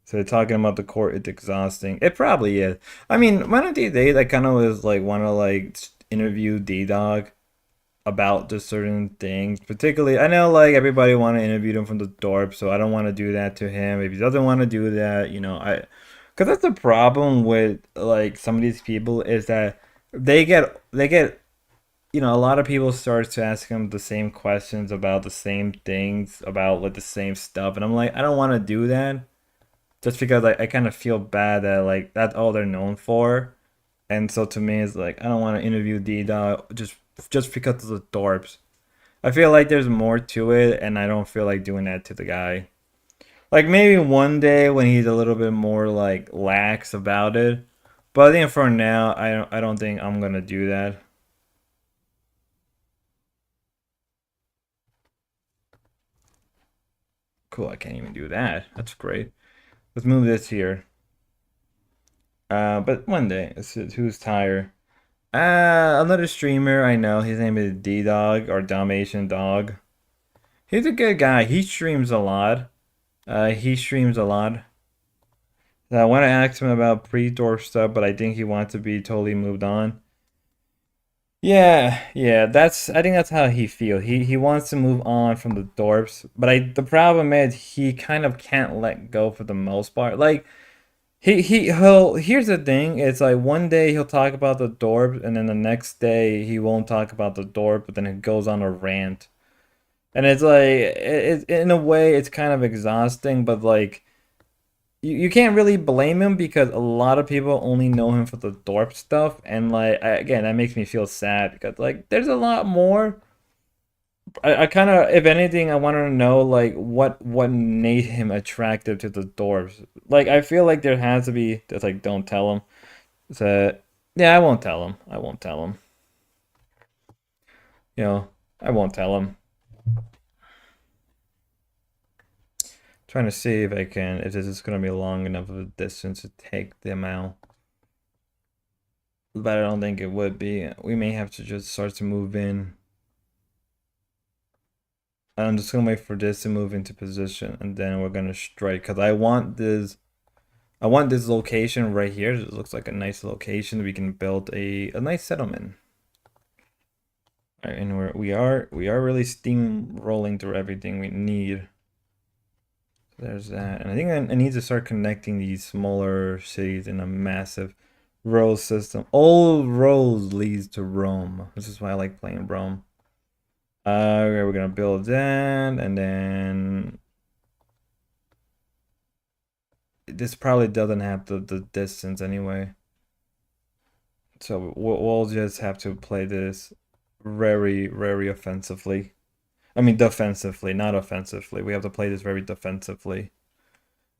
So talking about the court, it's exhausting. It probably is. I mean, one of these days, I kind of was like want to like interview D-Dog about just certain things. Particularly, I know like everybody want to interview him from the dorp, so I don't want to do that to him. If he doesn't want to do that, because that's the problem with like some of these people is that they get a lot of people start to ask him the same questions about the same things about like the same stuff, and I'm like, I don't want to do that just because I kind of feel bad that like that's all they're known for, and so to me it's like I don't want to interview D Dog just because of the dorps. I feel like there's more to it, and I don't feel like doing that to the guy. Like maybe one day when he's a little bit more like lax about it, but I think for now I don't think I'm gonna do that. Cool, I can't even do that. That's great. Let's move this here. But one day, who's tired? Another streamer I know. His name is D Dog or Dalmatian Dog. He's a good guy. He streams a lot. He streams a lot. I want to ask him about pre-dorp stuff, but I think he wants to be totally moved on. Yeah, yeah, I think that's how he feels. He wants to move on from the dorps, but the problem is he kind of can't let go for the most part. Like he'll here's the thing, it's like one day he'll talk about the dorp and then the next day he won't talk about the dorp, but then it goes on a rant. And it's like in a way it's kind of exhausting, but like you can't really blame him because a lot of people only know him for the dorp stuff, and like again that makes me feel sad because like there's a lot more. I kind of, if anything, I want to know like what made him attractive to the dorps. Like I feel like there has to be just like don't tell him. So yeah, I won't tell him. I won't tell him. You know, I won't tell him. Trying to see if I can, if this is gonna be long enough of a distance to take them out. But I don't think it would be. We may have to just start to move in. I'm just gonna wait for this to move into position and then we're gonna strike because I want this location right here. It looks like a nice location. We can build a nice settlement. All right, and we are really steamrolling through everything we need. There's that. And I think I need to start connecting these smaller cities in a massive road system. All roads leads to Rome. This is why I like playing Rome. Okay, we're gonna build that, and then this probably doesn't have the distance anyway. So we'll just have to play this very, very offensively. I mean defensively, not offensively. We have to play this very defensively.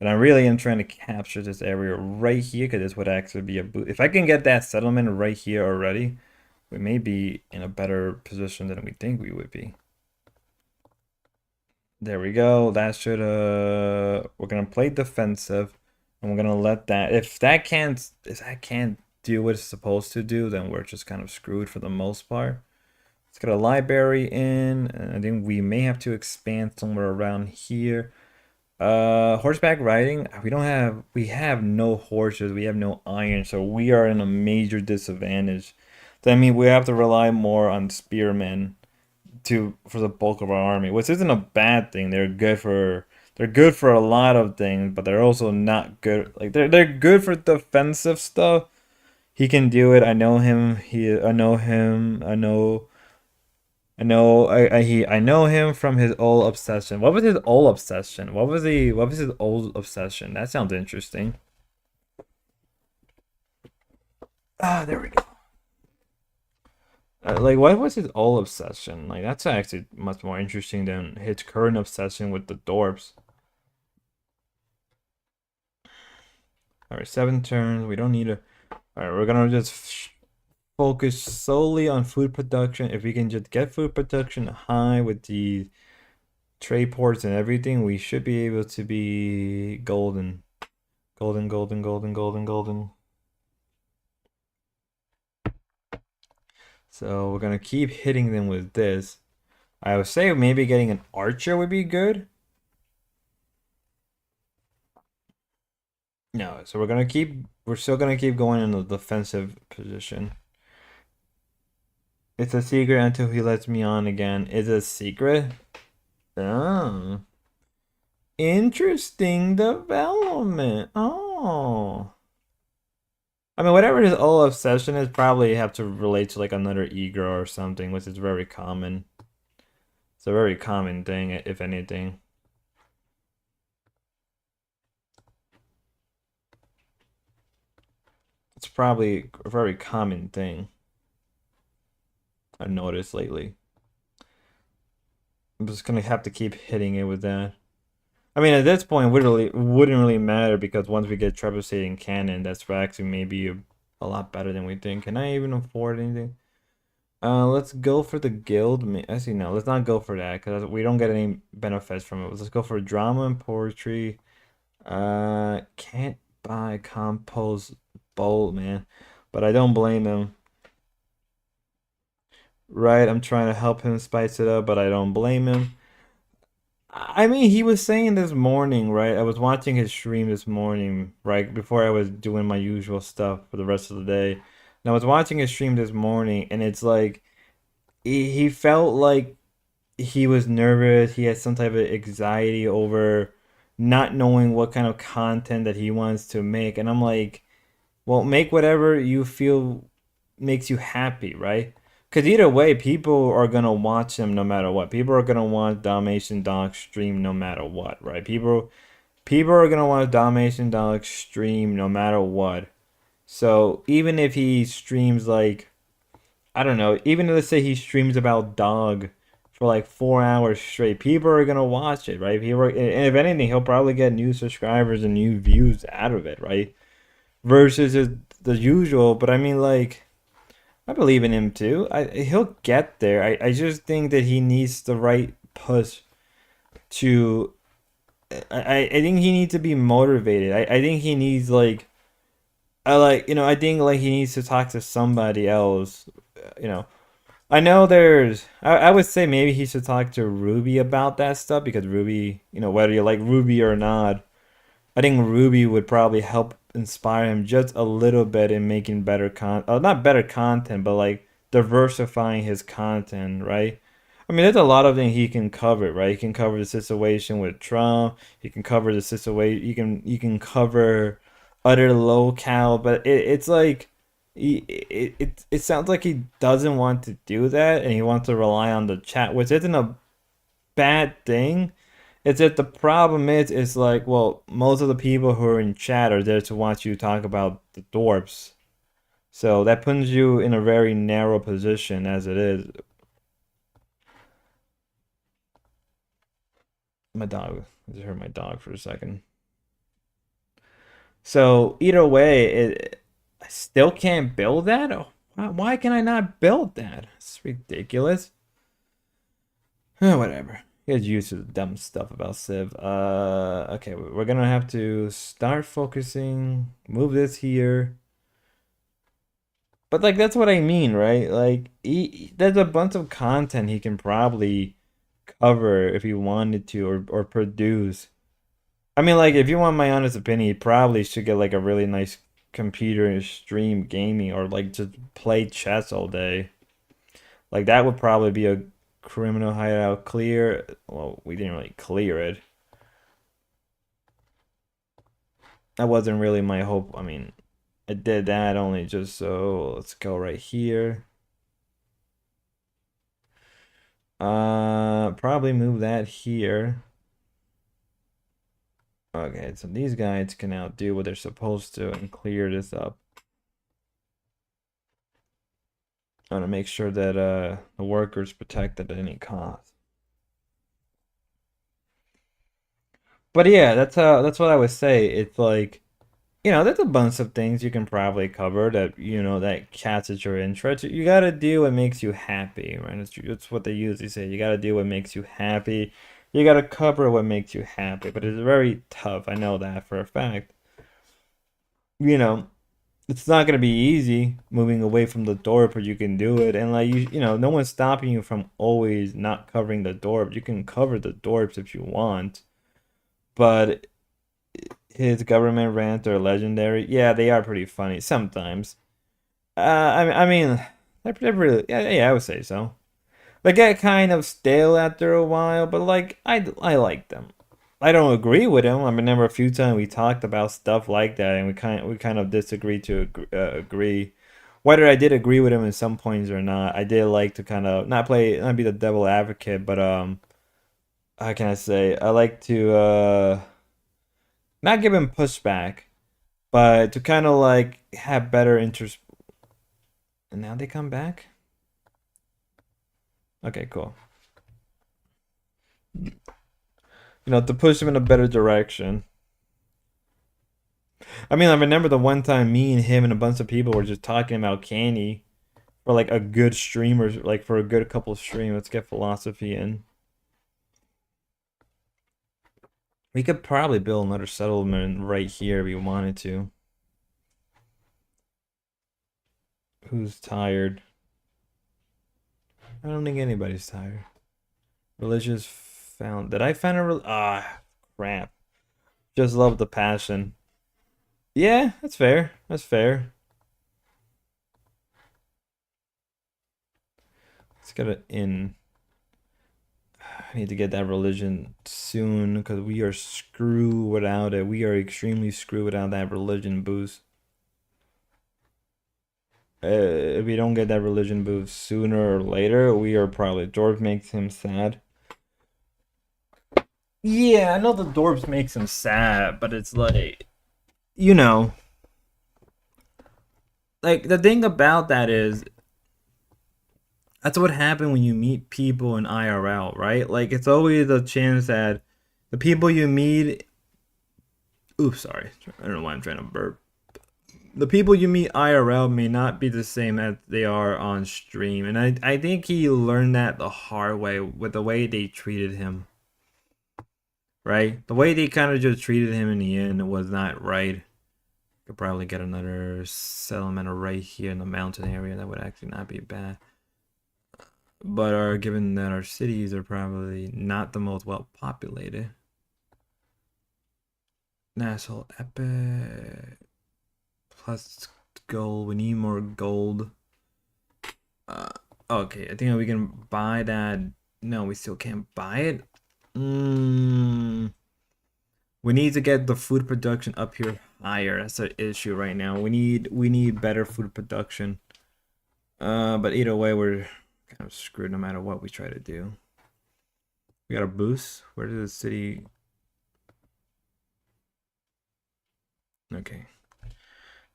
And I really am trying to capture this area right here because this would actually be a boot. If I can get that settlement right here already, we may be in a better position than we think we would be. There we go. That should we're gonna play defensive and we're gonna let that if that can't do what it's supposed to do, then we're just kind of screwed for the most part. Let's get a library in, and I think we may have to expand somewhere around here. Horseback riding, we have no horses, we have no iron, so we are in a major disadvantage. So, I mean, we have to rely more on spearmen for the bulk of our army, which isn't a bad thing. They're good for a lot of things, but they're also not good. Like they're good for defensive stuff. He can do it. I know him. I know him. I know him from his old obsession. What was his old obsession? What was his old obsession? That sounds interesting. Ah, there we go. Like, what was his old obsession? Like, that's actually much more interesting than his current obsession with the dwarves. Alright, 7 turns. We don't need a. Alright, we're gonna just focus solely on food production. If we can just get food production high with the trade ports and everything, we should be able to be golden. Golden, golden, golden, golden, golden. So we're gonna keep hitting them with this. I would say maybe getting an archer would be good. No, so we're still gonna keep going in the defensive position. It's a secret until he lets me on again. It's a secret? Oh. Interesting development. Oh. I mean, whatever his old obsession is, probably have to relate to like another ego or something, which is very common. It's a very common thing, if anything. It's probably a very common thing I've noticed lately. I'm just gonna have to keep hitting it with that. I mean, at this point, wouldn't really matter because once we get Trebuchet cannon, that's actually maybe a lot better than we think. Can I even afford anything? Let's go for the guild. Actually, no, let's not go for that because we don't get any benefits from it. Let's go for drama and poetry. Can't buy compost bowl, man, but I don't blame him. Right, I'm trying to help him spice it up, but I don't blame him. I mean, he was saying this morning, right? I was watching his stream this morning, right? Before I was doing my usual stuff for the rest of the day. And I was watching his stream this morning, and it's like he felt like he was nervous. He had some type of anxiety over not knowing what kind of content that he wants to make. And I'm like, well, make whatever you feel makes you happy, right? Because either way, people are gonna watch him no matter what. People are gonna want Dalmatian Dog stream no matter what, right? People are gonna want Dalmatian Dog stream no matter what. So even if he streams like I don't know, even let's say he streams about dog for like 4 hours straight, people are gonna watch it, right? And if anything, he'll probably get new subscribers and new views out of it, right? Versus the usual. But I mean, like, I believe in him too. He'll get there. I just think that he needs the right push to I think he needs to be motivated. I think he needs like I think like he needs to talk to somebody else. You know, I know I would say maybe he should talk to Ruby about that stuff because Ruby, whether you like Ruby or not, I think Ruby would probably help inspire him just a little bit in making not better content, but like diversifying his content, right? I mean, there's a lot of things he can cover, right? He can cover the situation with Trump. He can cover the situation. You can cover other locale, but it's like it sounds like he doesn't want to do that, and he wants to rely on the chat, which isn't a bad thing. It's that the problem is like, well, most of the people who are in chat are there to watch you talk about the dwarves. So that puts you in a very narrow position as it is. My dog. I just heard my dog for a second. So either way, I still can't build that. Oh, why can I not build that? It's ridiculous. Whatever. Get used to the dumb stuff about Civ. Okay, we're gonna have to start focusing. Move this here. But like that's what I mean, right? Like there's a bunch of content he can probably cover if he wanted to or produce. I mean, like if you want my honest opinion, he probably should get like a really nice computer and stream gaming or like just play chess all day. Like that would probably be a criminal hideout clear. Well, we didn't really clear it. That wasn't really my hope. I mean, I did that only just so let's go right here. Probably move that here. Okay, so these guys can now do what they're supposed to and clear this up. I want to make sure that the workers protected at any cost. But yeah, that's what I would say. It's like, there's a bunch of things you can probably cover that that catches your interest. You gotta do what makes you happy, right? It's what they usually say. You gotta do what makes you happy. You gotta cover what makes you happy. But it's very tough. I know that for a fact. You know, it's not gonna be easy moving away from the door, but you can do it. And like no one's stopping you from always not covering the door. You can cover the doors if you want. But his government rants are legendary. Yeah, they are pretty funny sometimes. I mean, they're really, yeah, I would say so. They get kind of stale after a while, but like I like them. I don't agree with him. I remember a few times we talked about stuff like that, and we kind of disagree to agree. Whether I did agree with him in some points or not, I did like to kind of not be the devil advocate, but how can I say? I like to not give him pushback, but to kind of like have better interest. And now they come back. Okay, cool. To push him in a better direction. I mean, I remember the one time me and him and a bunch of people were just talking about candy for like a good streamer, like for a good couple stream. Let's get philosophy in. We could probably build another settlement right here if we wanted to. Who's tired? I don't think anybody's tired. Religious found. Did I find crap. Just love the passion. Yeah, that's fair. That's fair. Let's get it in. I need to get that religion soon because we are screwed without it. We are extremely screwed without that religion boost. If we don't get that religion boost sooner or later, we are probably Dwarf makes him sad. Yeah, I know the Dwarves makes him sad, but it's like, you know, like the thing about that is that's what happened when you meet people in IRL, right? Like it's always a chance that the people you meet. Oops, sorry. I don't know why I'm trying to burp. The people you meet IRL may not be the same as they are on stream, and I think he learned that the hard way with the way they treated him. right? The way they kind of just treated him in the end was not right. Could probably get another settlement right here in the mountain area. That would actually not be bad. But given that our cities are probably not the most well populated. Nassau Epic plus gold. We need more gold. Uh, okay, I think we can buy that. No, we still can't buy it. We need to get the food production up here higher. That's an issue right now. We need better food production. But either way, we're kind of screwed no matter what we try to do. We got a boost. Where does the city? Okay.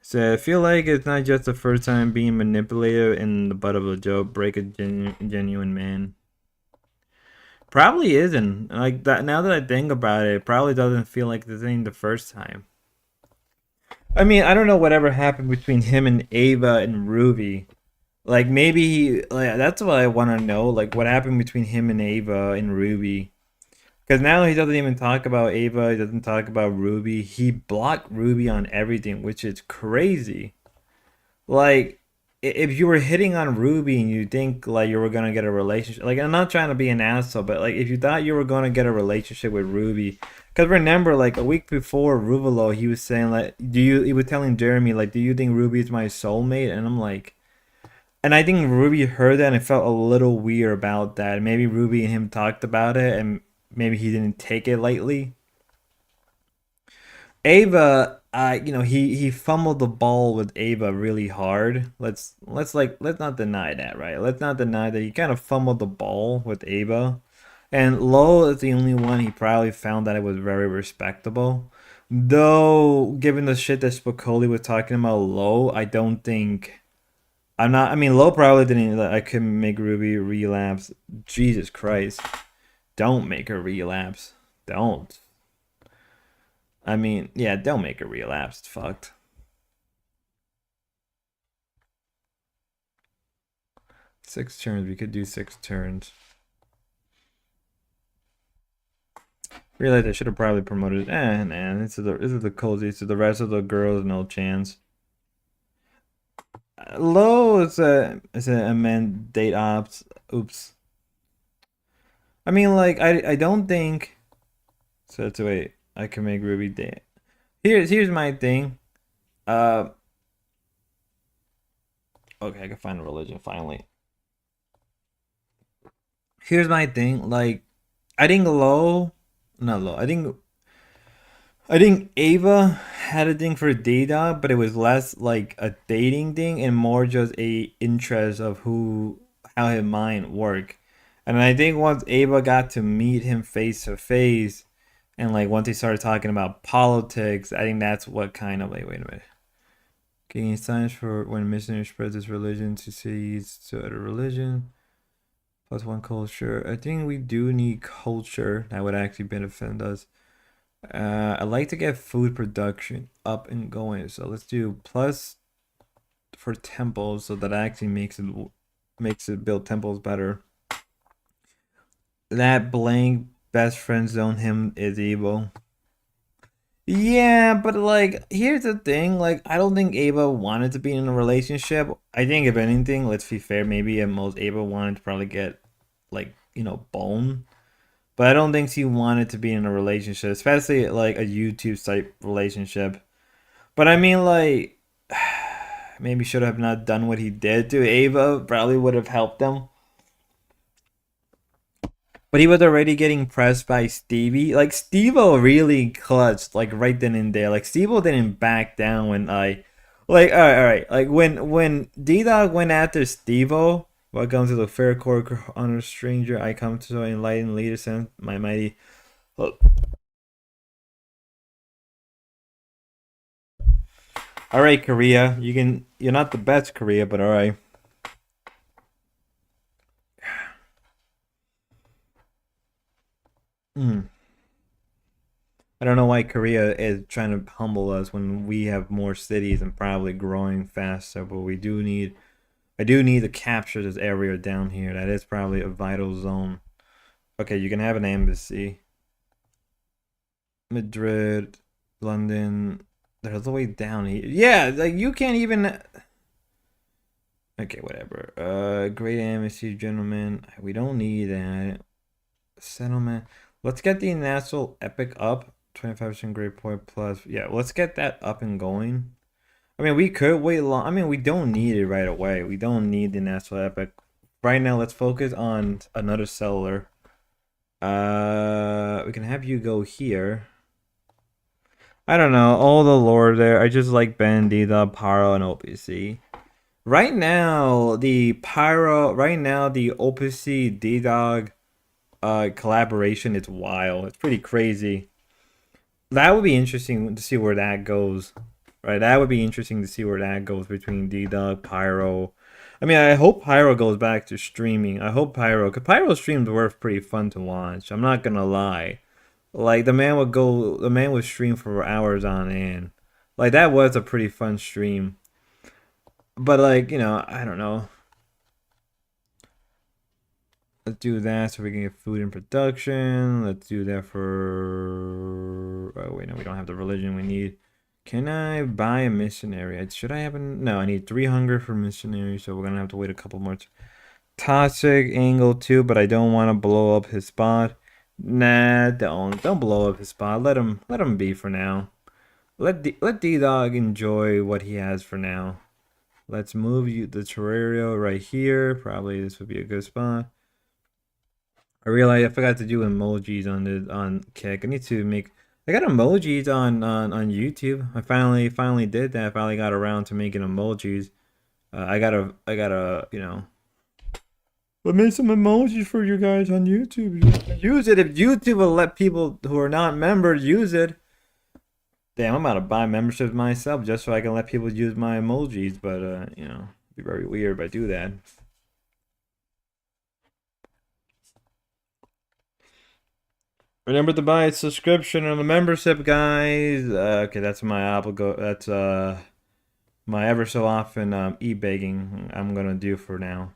So I feel like it's not just the first time being manipulated in the butt of a joke. Break a genuine man. Probably isn't like that. Now that I think about it, it probably doesn't feel like this ain't the first time. I mean, I don't know whatever happened between him and Ava and Ruby. Like maybe like that's what I want to know. Like what happened between him and Ava and Ruby. Because now he doesn't even talk about Ava. He doesn't talk about Ruby. He blocked Ruby on everything, which is crazy. Like if you were hitting on Ruby and you think like you were gonna get a relationship, like I'm not trying to be an asshole, but like if you thought you were gonna get a relationship with Ruby, because remember like a week before Ruvalo, he was saying like, he was telling Jeremy like, do you think Ruby is my soulmate? And I'm like, and I think Ruby heard that and it felt a little weird about that. Maybe Ruby and him talked about it and maybe he didn't take it lightly. Ava, he fumbled the ball with Ava really hard. Let's not deny that, right? Let's not deny that he kind of fumbled the ball with Ava. And Lo is the only one he probably found that it was very respectable. Though, given the shit that Spicoli was talking about Lo, I don't think I'm not. I mean, Lo probably didn't. Like, I couldn't make Ruby relapse. Jesus Christ! Don't make her relapse. Don't. I mean, yeah, don't make her relapse. It's fucked. 6 turns. We could do 6 turns. Realized I should have probably promoted. Man, this is the coziest. To the rest of the girls, no chance. Low is a mandate ops. Oops. I mean, like I don't think. So that's wait. I can make Ruby date. Here's my thing. Uh. Okay, I can find a religion finally. Here's my thing. Like, I think low. Not low. I think Ava had a thing for data, but it was less like a dating thing and more just a interest of how his mind worked. And I think once Ava got to meet him face to face, and like once he started talking about politics, I think that's what kind of like wait a minute. Getting signs for when a missionary spreads his religion to cities to other religion. Plus one culture. I think we do need culture that would actually benefit us. I'd like to get food production up and going. So let's do plus for temples so that actually makes it build temples better. That blank best friend zone him is evil. Yeah, but like here's the thing, like I don't think Ava wanted to be in a relationship. I think if anything, let's be fair, maybe at most Ava wanted to probably get like, bone. But I don't think she wanted to be in a relationship, especially like a YouTube type relationship. But I mean, like, maybe should have not done what he did to Ava. Probably would have helped them. But he was already getting pressed by Stevie. Like Stevo really clutched, like right then and there. Like Stevo didn't back down when like all right. Like when D Dog went after Stevo. Welcome to the fair court, honor stranger. I come to enlighten leader, send my mighty. All right, Korea. You're not the best, Korea, but all right. Hmm. I don't know why Korea is trying to humble us when we have more cities and probably growing faster, but I do need to capture this area down here. That is probably a vital zone. Okay, you can have an embassy. Madrid, London. They're all the way down here. Yeah, like you can't even. Okay, whatever. Great amnesty, gentlemen. We don't need that. Settlement. Let's get the national epic up. 25% grade point plus. Yeah, let's get that up and going. I mean, we could wait long. I mean, we don't need it right away. We don't need the national epic. Right now, let's focus on another settler. We can have you go here. I don't know. All the lore there. I just like Bandita, Pyro, and OPC. Right now, the Pyro. Right now, the OPC D-Dog collaboration. It's wild. It's pretty crazy. That would be interesting to see where that goes. Right, that would be interesting to see where that goes between D-Dog, Pyro. I mean, I hope Pyro goes back to streaming. I hope Pyro, because Pyro streams were pretty fun to watch. I'm not gonna lie. Like the man would stream for hours on end. Like that was a pretty fun stream. But like, I don't know. Let's do that so we can get food in production. Let's do that for. Oh wait, no, we don't have the religion we need. Can I buy a missionary? Should I have a... No, I need 3 hunger for missionary, so we're gonna have to wait a couple more. Toxic angle too, but I don't want to blow up his spot. Nah, don't blow up his spot. Let him be for now. Let D-Dog enjoy what he has for now. Let's move the terrario right here. Probably this would be a good spot. I realized I forgot to do emojis on Kick. I need to make... I got emojis on YouTube. I finally did that. I finally got around to making emojis. I gotta, I made some emojis for you guys on YouTube. Use it if YouTube will let people who are not members use it. Damn, I'm about to buy memberships myself just so I can let people use my emojis. But it'd be very weird if I do that. Remember to buy a subscription and a membership, guys. Okay, that's my obligo. That's my ever so often e-begging I'm gonna do for now.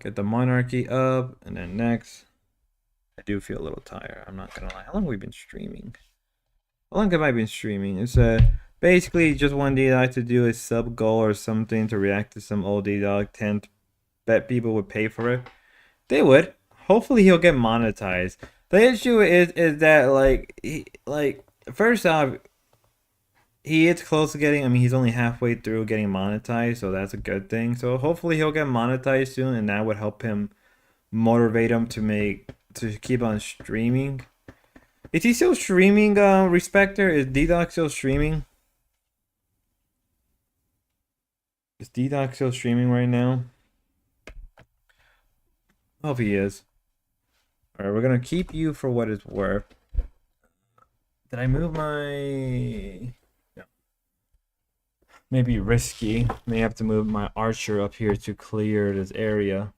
Get the monarchy up, and then next. I do feel a little tired. I'm not gonna lie. How long have we been streaming? How long have I been streaming? It's basically just one day I like to do a sub goal or something to react to some old D-Dog 10. Bet people would pay for it. They would. Hopefully he'll get monetized. The issue is that first off, he is close to getting. I mean, he's only halfway through getting monetized, so that's a good thing. So hopefully he'll get monetized soon, and that would help him motivate him to keep on streaming. Is he still streaming, Respecter? Is D-Dog still streaming? Is D-Dog still streaming right now? I hope he is. Alright, we're gonna keep you for what it's worth. Did I move my... No. Maybe risky. May have to move my archer up here to clear this area.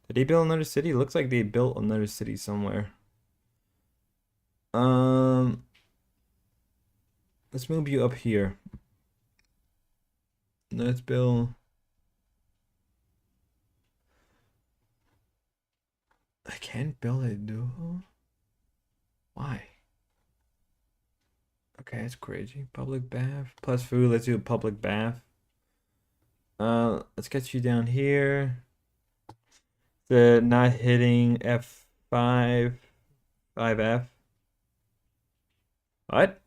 Did they build another city? Looks like they built another city somewhere. Let's move you up here. Let's build... I can't build it, dude. Why? Okay, it's crazy. Public bath plus food. Let's do a public bath. Let's get you down here. The not hitting F5, 5F. What?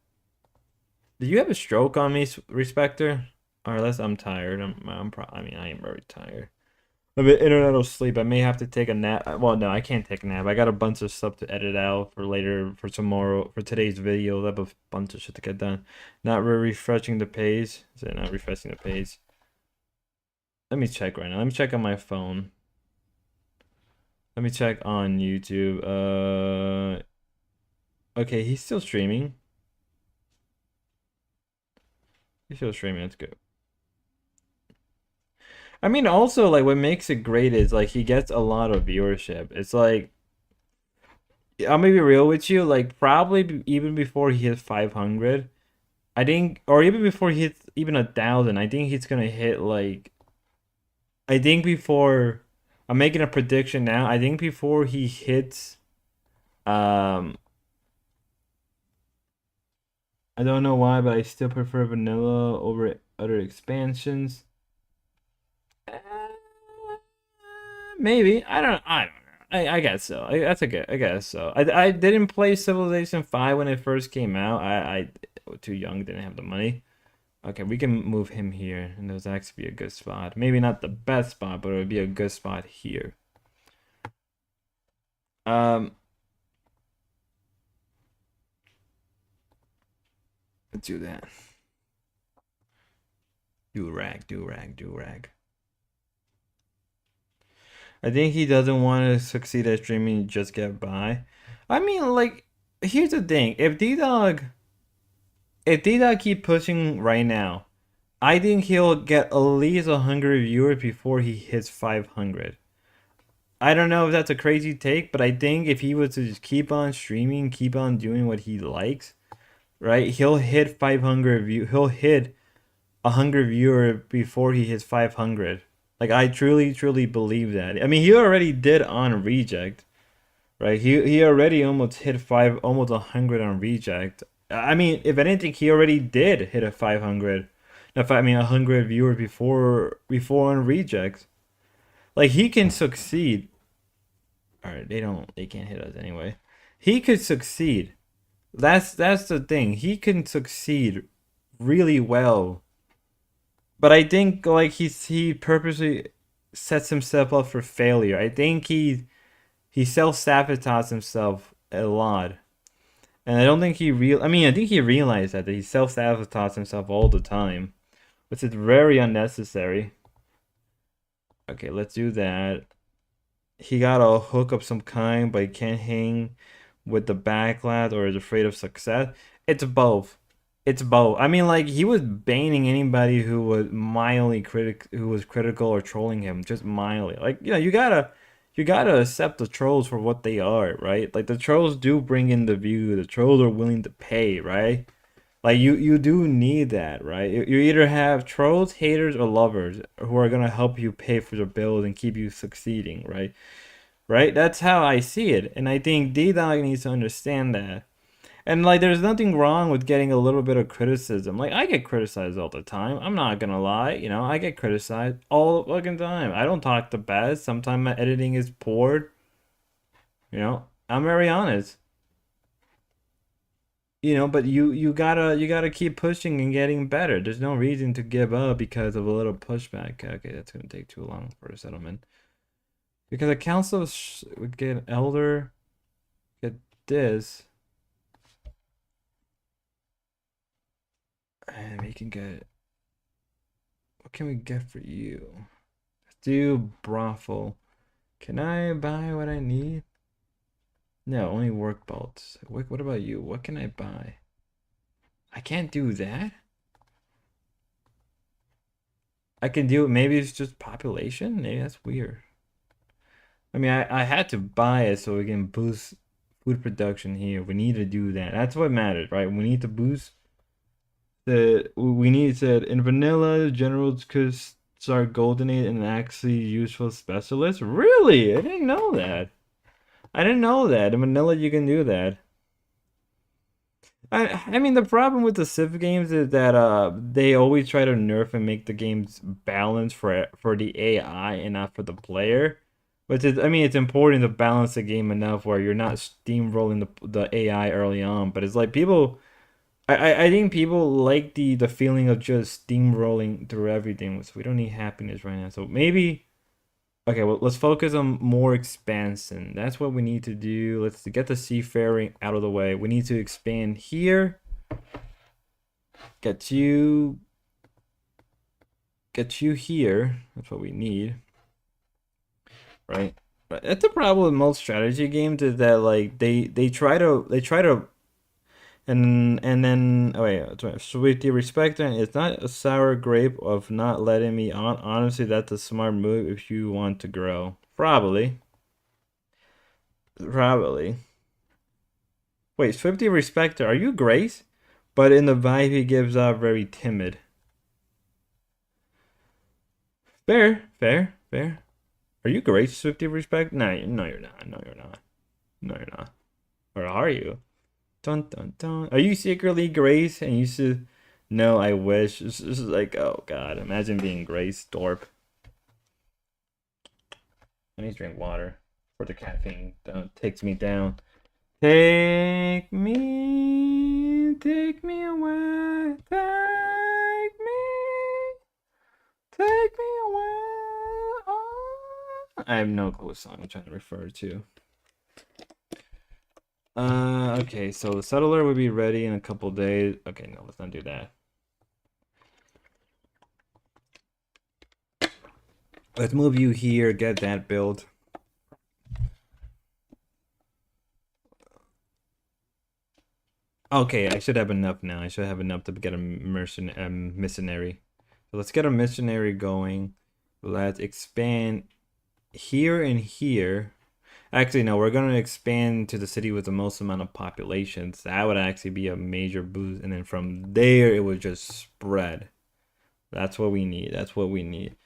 Did you have a stroke on me, Respecter? Or unless I'm tired. I mean, I am very tired. A bit internet sleep. I may have to take a nap. Well, no, I can't take a nap. I got a bunch of stuff to edit out for later, for tomorrow, for today's video. I have a bunch of shit to get done. Not refreshing the page. Is it not refreshing the page? Let me check right now. Let me check on my phone. Let me check on YouTube. Okay, he's still streaming. He's still streaming. That's good. I mean, also, like, what makes it great is, like, he gets a lot of viewership. It's like, I'm gonna be real with you, like, probably even before he hits 500, I think, or even before he hits even 1,000, I think he's gonna hit, like, I think before, I'm making a prediction now, I think before he hits Um, I don't know why, but I still prefer vanilla over other expansions. Maybe I don't know. I guess so. That's a good. I guess so. I didn't play Civilization 5 when it first came out. I was too young, didn't have the money. Okay, we can move him here, and those actually be a good spot. Maybe not the best spot, but it would be a good spot here. Um, let's do that. Do rag, do rag, do rag. I think he doesn't want to succeed at streaming and just get by. I mean, like, here's the thing: if D-Dog keep pushing right now, I think he'll get at least 100 viewers before he hits 500. I don't know if that's a crazy take, but I think if he was to just keep on streaming, keep on doing what he likes, right? He'll hit 500 view. He'll hit 100 viewer before he hits 500. Like I truly, truly believe that. I mean, he already did on Reject, right? He already almost hit almost 100 on Reject. I mean, if anything, he already did hit a 500. If I mean 100 viewer before on Reject. Like he can succeed. All right, they can't hit us anyway. He could succeed. That's the thing. He can succeed really well. But I think like he purposely sets himself up for failure. I think he self-sabotages himself a lot. And I don't think I mean, I think he realized that he self-sabotages himself all the time, which is very unnecessary. Okay, let's do that. He got a hook of some kind, but he can't hang with the backlash or is afraid of success. It's both. It's both. I mean, like he was banning anybody who was who was critical or trolling him, just mildly. Like, you gotta accept the trolls for what they are, right? Like the trolls do bring in the view. The trolls are willing to pay, right? Like you do need that, right? You either have trolls, haters, or lovers who are gonna help you pay for the bills and keep you succeeding, right? Right? That's how I see it, and I think D-Dog needs to understand that. And like, there's nothing wrong with getting a little bit of criticism. Like, I get criticized all the time. I'm not gonna lie, I get criticized all the fucking time. I don't talk the best. Sometimes my editing is poor. I'm very honest. But you gotta keep pushing and getting better. There's no reason to give up because of a little pushback. Okay, that's gonna take too long for a settlement. Because a council would get elder, get this. And we can get. What can we get for you? Let's do brothel. Can I buy what I need? No, only work bolts. What about you? What can I buy? I can't do that. I can do it. Maybe it's just population. Maybe that's weird. I mean, I had to buy it so we can boost food production here. We need to do that. That's what matters, right? We need to boost we need to in vanilla generals could start goldenate and actually useful specialists. Really? I didn't know that. I didn't know that. In vanilla you can do that. I mean the problem with the Civ games is that they always try to nerf and make the games balanced for the AI and not for the player. Which is, I mean, it's important to balance the game enough where you're not steamrolling the AI early on. But it's like people I think people like the feeling of just steamrolling through everything. So we don't need happiness right now. So maybe okay, well let's focus on more expansion. That's what we need to do. Let's get the seafaring out of the way. We need to expand here. Get you here. That's what we need. Right? But that's the problem with most strategy games is that like they try to and then oh wait, so with the respect, it's not a sour grape of not letting me on. Honestly, that's a smart move if you want to grow. Probably. Probably. Wait, Swifty Respecter, are you Grace? But in the vibe he gives off very timid. Fair, fair, fair. Are you Grace, Swifty Respect? No, no, you're not. No, you're not. No, you're not. Or are you? Dun dun dun. Are you secretly Grace and you should no, I wish. This is like, oh god, imagine being Grace Dorp. I need to drink water for the caffeine. Takes me down. Take me away, take me away. Oh. I have no clue what song I'm trying to refer to. Okay, so the settler will be ready in a couple days. Okay, no, let's not do that. Let's move you here, get that build. Okay, I should have enough now. I should have enough to get a missionary. So let's get a missionary going. Let's expand here and here. Actually, no, we're going to expand to the city with the most amount of populations. That would actually be a major boost. And then from there, it would just spread. That's what we need. That's what we need.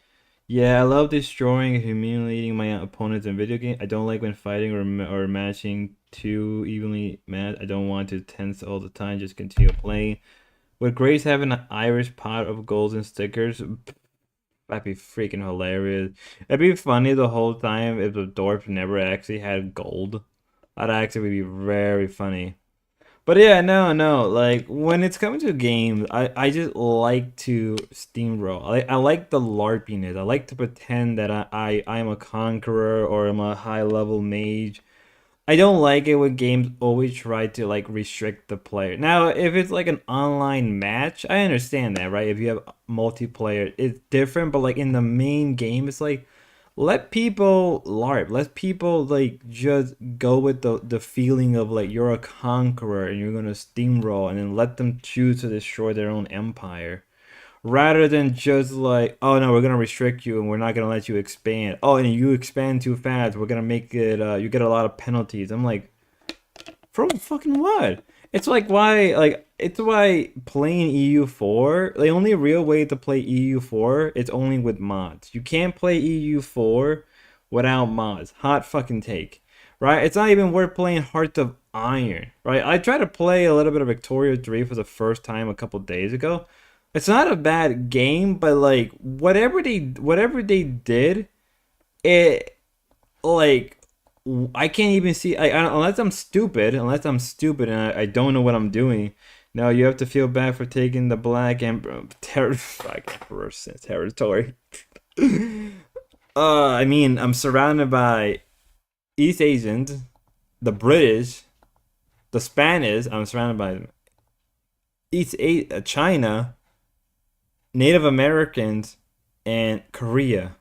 Yeah, I love destroying and humiliating my opponents in video games. I don't like when fighting or matching too evenly matched. I don't want to tense all the time. Just continue playing. Would Grace have an Irish pot of golds and stickers? That'd be freaking hilarious. It'd be funny the whole time if the dwarf never actually had gold. That'd actually be very funny. But yeah, no. Like when it's coming to games, I just like to steamroll. I like the LARPiness. I like to pretend that I'm a conqueror or I'm a high level mage. I don't like it when games always try to like restrict the player. Now, if it's like an online match, I understand that, right? If you have multiplayer, it's different. But like in the main game, it's like let people LARP. Let people like just go with the feeling of like you're a conqueror and you're gonna steamroll, and then let them choose to destroy their own empire, rather than just like, oh no, we're gonna restrict you and we're not gonna let you expand. Oh, and you expand too fast, we're gonna make it. You get a lot of penalties. I'm like, from fucking what? It's why playing EU4, the only real way to play EU4 it's only with mods. You can't play EU4 without mods. Hot fucking take. Right? It's not even worth playing Heart of Iron. Right? I tried to play a little bit of Victoria 3 for the first time a couple days ago. It's not a bad game, but like whatever they did, it like I can't even see. Unless I'm stupid and I don't know what I'm doing. No, you have to feel bad for taking the Black Emperor territory. I mean, I'm surrounded by East Asians, the British, the Spanish. I'm surrounded by China, Native Americans, and Korea.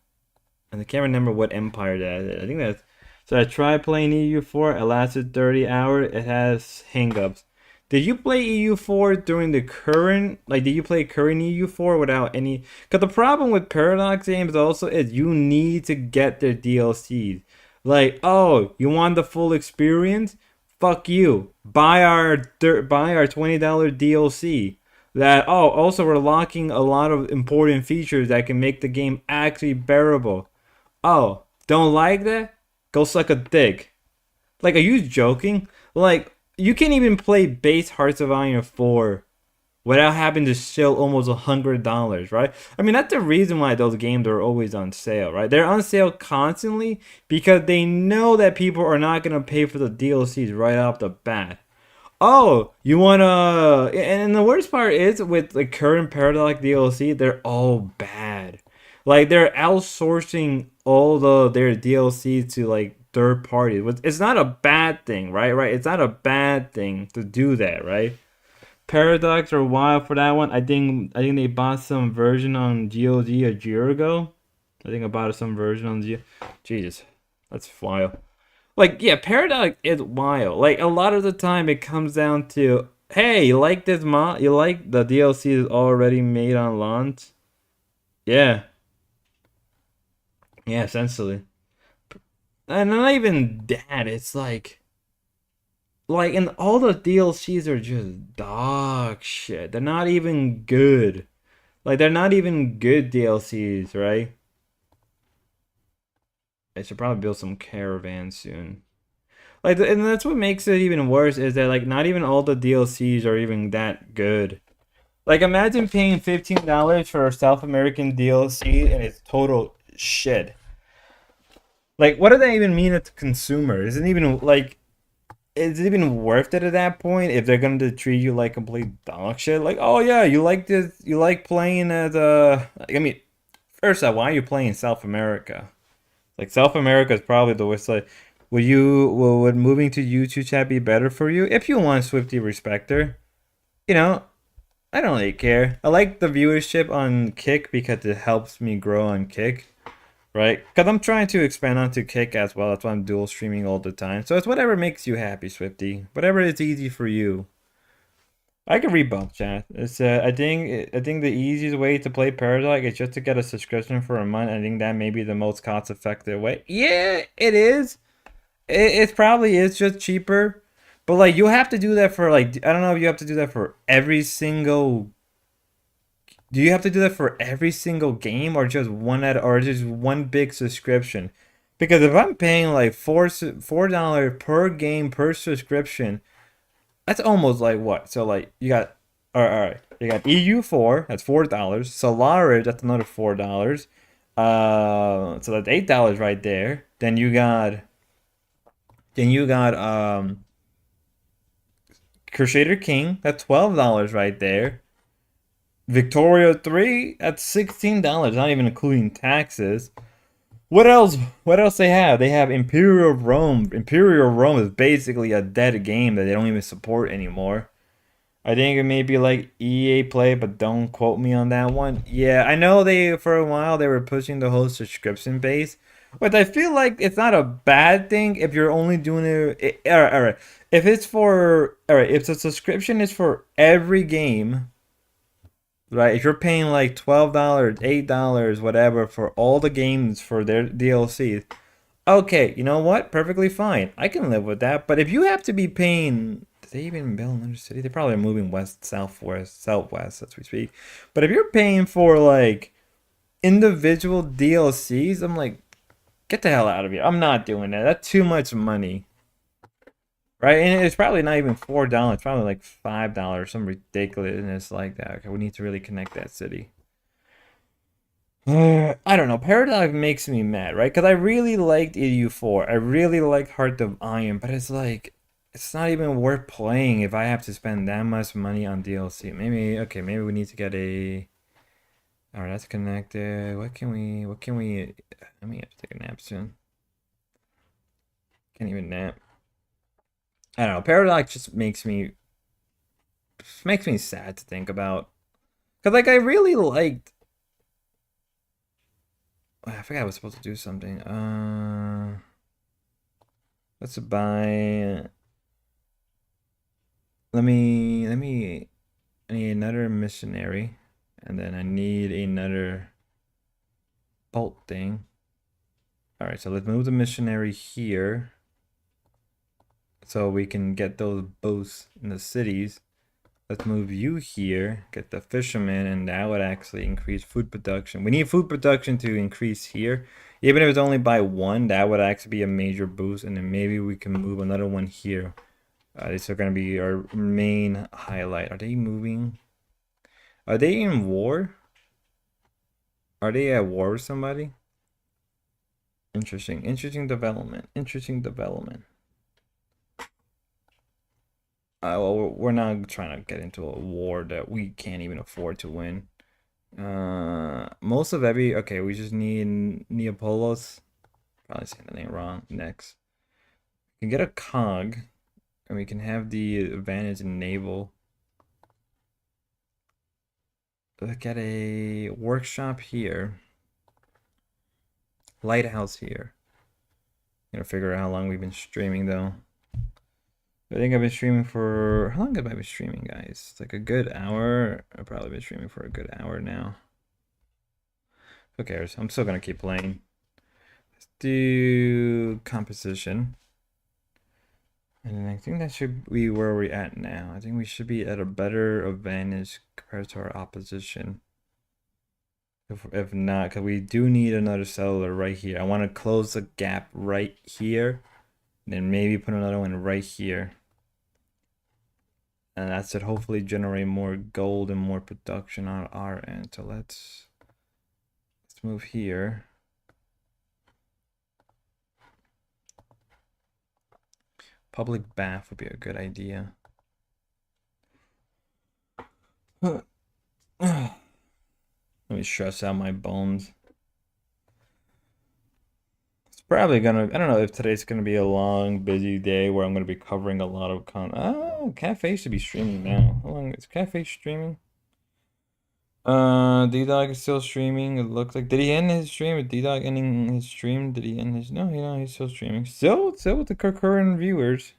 And I can't remember what empire that is. I think that's. So I tried playing EU4. It lasted 30 hours. It has hangups. Did you play EU4 during the current? Like, did you play current EU4 without any? Because the problem with Paradox games also is you need to get their DLCs. Like, oh, you want the full experience? Fuck you. Buy our $20 DLC. That also we're locking a lot of important features that can make the game actually bearable. Oh, don't like that? Go suck a dick. Like, are you joking? Like, you can't even play base Hearts of Iron 4 without having to shell almost $100, right? I mean, that's the reason why those games are always on sale, right? They're on sale constantly because they know that people are not going to pay for the DLCs right off the bat. Oh, you wanna? And the worst part is with the current Paradox DLC, they're all bad. Like they're outsourcing all their DLCs to like third parties. It's not a bad thing, right? Right? It's not a bad thing to do that, right? Paradox or wild for that one. I think they bought some version on GOG a year ago. I think I bought some version on GOG. Jesus, that's wild. Like, yeah, Paradox is wild. Like, a lot of the time it comes down to, hey, you like this mod? You like the DLC is already made on launch? Yeah. Yeah, essentially. And not even that, it's and all the DLCs are just dog shit. They're not even good. Like, they're not even good DLCs, right? I should probably build some caravans soon. Like, and that's what makes it even worse is that like not even all the DLCs are even that good. Like, imagine paying $15 for a South American DLC and it's total shit. Like, what does that even mean to the consumer? Isn't even like is it even worth it at that point if they're gonna treat you like complete dog shit? Like, oh yeah, you like this, you like playing as I mean, first off, why are you playing South America? Like South America is probably the worst. Like, would moving to YouTube chat be better for you if you want Swifty Respecter? You know, I don't really care. I like the viewership on Kick because it helps me grow on Kick, right? Because I'm trying to expand onto Kick as well. That's why I'm dual streaming all the time. So it's whatever makes you happy, Swifty. Whatever is easy for you. I can read both, chat. It's I think the easiest way to play Paradox is just to get a subscription for a month. I think that may be the most cost effective way. Yeah, it is. It probably is just cheaper, but like you have to do that for like I don't know if you have to do that for every single. Do you have to do that for every single game or just one at or just one big subscription? Because if I'm paying like $4 per game per subscription, that's almost like what? So like you got all right. You got EU4, that's $4. Solaris, that's another $4. So that's $8 right there. Then you got Crusader King, that's $12 right there. Victoria 3, that's $16, not even including taxes. What else? What else they have? They have Imperial Rome. Imperial Rome is basically a dead game that they don't even support anymore. I think it may be like EA Play, but don't quote me on that one. Yeah, I know they for a while they were pushing the whole subscription base, but I feel like it's not a bad thing if you're only doing it. All right, all right. If it's for all right, if the subscription is for every game, right? If you're paying like $12, $8, whatever for all the games for their DLCs, okay, you know what? Perfectly fine. I can live with that. But if you have to be paying, did they even build another city? They probably are moving west, southwest, southwest as we speak. But if you're paying for like individual DLCs, I'm like, get the hell out of here. I'm not doing that. That's too much money. Right? And it's probably not even $4. It's probably like $5, some ridiculousness like that. Okay, we need to really connect that city. I don't know. Paradox makes me mad, right? Because I really liked EU4. I really liked Heart of Iron, but it's like it's not even worth playing if I have to spend that much money on DLC. Maybe okay, maybe we need to get a. All right, that's connected. What can we? Let me have to take a nap soon. Can't even nap. I don't know. Paradox just makes me sad to think about. Cause like I really liked. I forgot I was supposed to do something. Let's buy. Let me. I need another missionary, and then I need another bolt thing. All right, so let's move the missionary here, so we can get those boats in the cities. Let's move you here, get the fisherman, and that would actually increase food production. We need food production to increase here. Even if it's only by one, that would actually be a major boost, and then maybe we can move another one here. These are going to be our main highlight. Are they moving? Are they in war? Are they at war with somebody? Interesting. Interesting development. Interesting development. Well, we're not trying to get into a war that we can't even afford to win. Most of every okay, we just need Neapolis. Probably saying the name wrong. Next, we can get a cog, and we can have the advantage in naval. Let's get a workshop here. Lighthouse here. Gotta figure out how long we've been streaming though. I think I've been streaming for how long have I been streaming, guys? It's like a good hour. I've probably been streaming for a good hour now. Who cares? I'm still gonna keep playing. Let's do composition. And I think that should be where we're at now. I think we should be at a better advantage compared to our opposition. If not, because we do need another settler right here. I want to close the gap right here. Then maybe put another one right here. And that should hopefully generate more gold and more production on our end. So let's move here. Public bath would be a good idea. Let me stress out my bones. It's probably gonna, I don't know if today's gonna be a long, busy day where I'm gonna be covering a lot of Oh, Cafe should be streaming now. How long is Cafe streaming? D-Dog is still streaming. It looks like, did he end his stream? With D-Dog ending his stream? Did he end his, no, he's still streaming. Still with the concurrent viewers.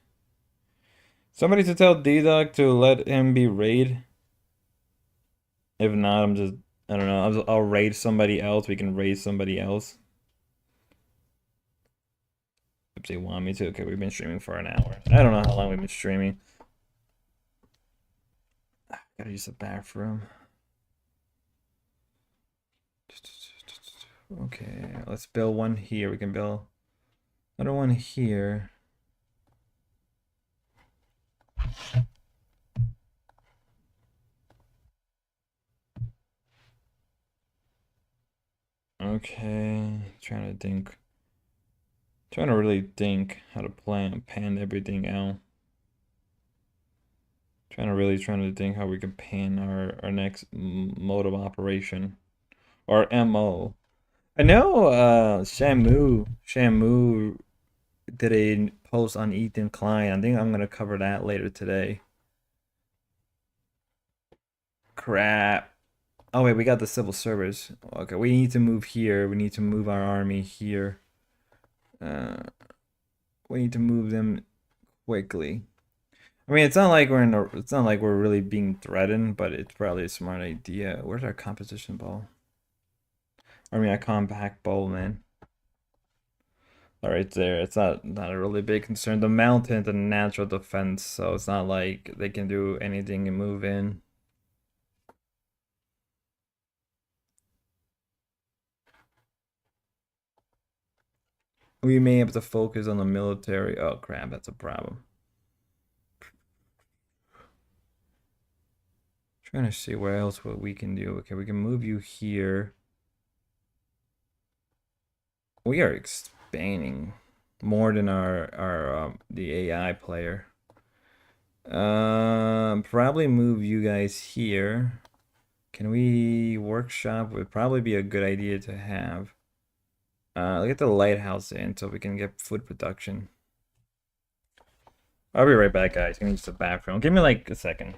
Somebody to tell D-Dog to let him be raid. If not, I'm just, I don't know. I'll raid somebody else. We can raid somebody else. If they want me to. Okay, we've been streaming for an hour. I don't know how long we've been streaming. Gotta use the bathroom. Okay, let's build one here. We can build another one here. Okay, trying to really think how to pan everything out. Trying to think how we can pan our next mode of operation, or MO. I know Shamu did a post on Ethan Klein. I think I'm gonna cover that later today. Crap. Oh wait, we got the civil service. Okay, we need to move here. We need to move our army here. We need to move them quickly. I mean, it's not like it's not like we're really being threatened, but it's probably a smart idea. Where's our composition ball? I mean, our compact ball, man. All right, there. It's not a really big concern. The mountain's a natural defense, so it's not like they can do anything and move in. We may have to focus on the military. Oh crap, that's a problem. Trying to see where else what we can do. Okay, we can move you here. We are expanding more than our the AI player. Probably move you guys here. Can we workshop? Would probably be a good idea to have. Get the lighthouse in so we can get food production. I'll be right back, guys. Gonna use the bathroom. Give me like a second.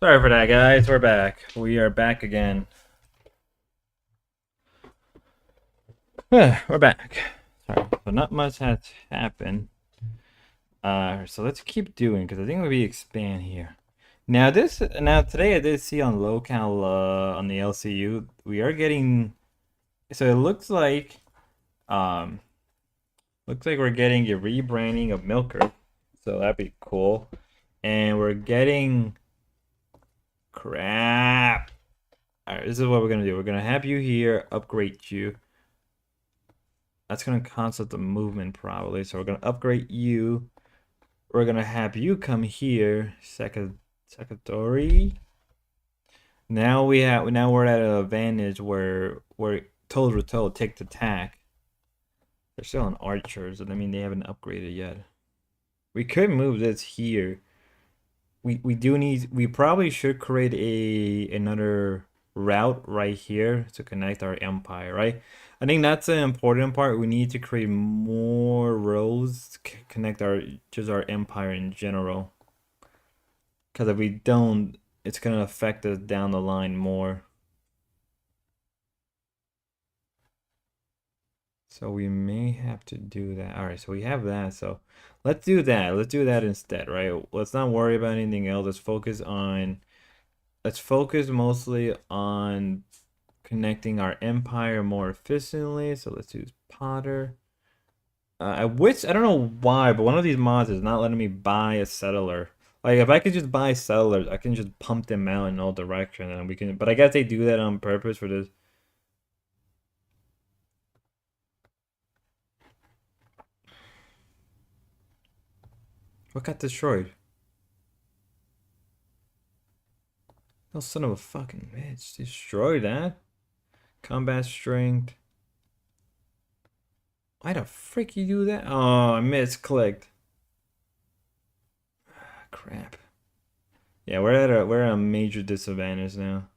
Sorry for that, guys. We're back. We are back again. We're back. Sorry, but not much has happened. So let's keep doing because I think we expand here. Now today I did see on locale on the LCU we are getting. So it looks like we're getting a rebranding of Milker. So that'd be cool. And we're getting crap. Alright, this is what we're gonna do. We're gonna have you here, upgrade you. That's gonna consult the movement probably. So we're gonna upgrade you. We're gonna have you come here, secretary. Now we're at an advantage where we're toe to toe, take the tack. They're still on archers, and I mean they haven't upgraded yet. We could move this here. We probably should create another route right here to connect our empire, right? I think that's an important part. We need to create more roads to connect our just our empire in general. Because if we don't, it's gonna affect us down the line more. So we may have to do that. All right, so we have that. So let's do that. Let's do that instead, right? Let's not worry about anything else. Let's focus mostly on connecting our empire more efficiently. So let's use Potter. I don't know why, but one of these mods is not letting me buy a settler. Like if I could just buy settlers, I can just pump them out in all directions and we can, but I guess they do that on purpose for this. What got destroyed? No son of a fucking bitch. Destroy that. Combat strength. Why the frick you do that? Oh, I misclicked. Ah, crap. Yeah, we're at a major disadvantage now.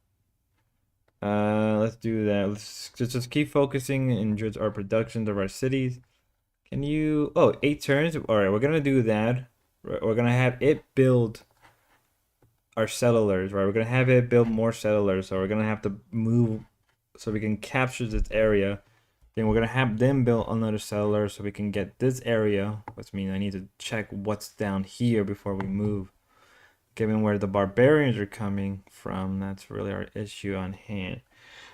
Let's do that. Let's just keep focusing in just our productions of our cities. Can you? Oh, 8 turns. All right, we're gonna do that. We're gonna have it build our settlers, right? We're gonna have it build more settlers, so we're gonna have to move so we can capture this area. Then we're gonna have them build another settler so we can get this area, which means I need to check what's down here before we move. Given where the barbarians are coming from, that's really our issue on hand.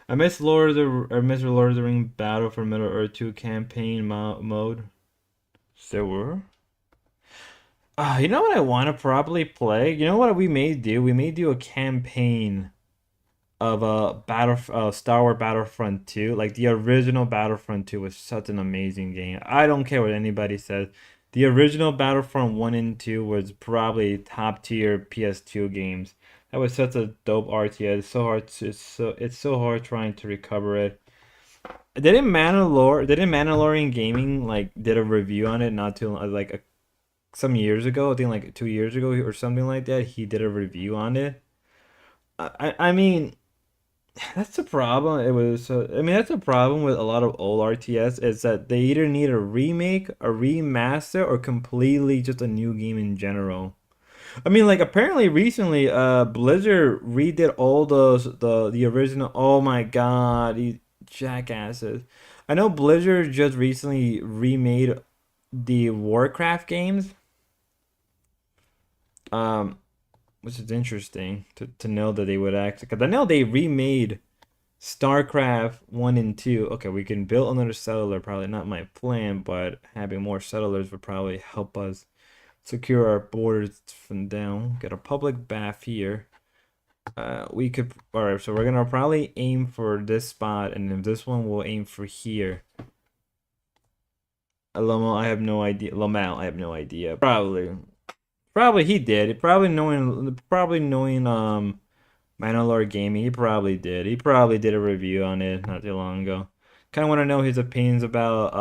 I miss Lord of the Ring Battle for Middle Earth 2 campaign mode. Still were. You know what I want to probably play? You know what we may do? We may do a campaign of Star Wars Battlefront 2. Like the original Battlefront 2 was such an amazing game. I don't care what anybody says. The original Battlefront 1 and 2 was probably top tier PS2 games. That was such a dope RTS. It's so hard it's so hard trying to recover it. Didn't Mandalorian Gaming like did a review on it not too like some years ago, I think like 2 years ago or something like that. He did a review on it. I mean, that's the problem. I mean, that's the problem with a lot of old RTS is that they either need a remake, a remaster, or completely just a new game in general. I mean, like apparently recently, Blizzard redid all the original. Oh my God, these jackasses! I know Blizzard just recently remade the Warcraft games. Um, which is interesting to know that they would actually, because I know they remade StarCraft 1 and 2. Okay, we can build another settler, probably not my plan, but having more settlers would probably help us secure our borders from down. Get a public bath here. We could, all right, so we're gonna probably aim for this spot, and then this one we'll aim for here. Lomo, I have no idea. Lomal, I have no idea. Probably he did. Probably knowing Mandalore Gaming, he probably did. He probably did a review on it not too long ago. Kind of want to know his opinions about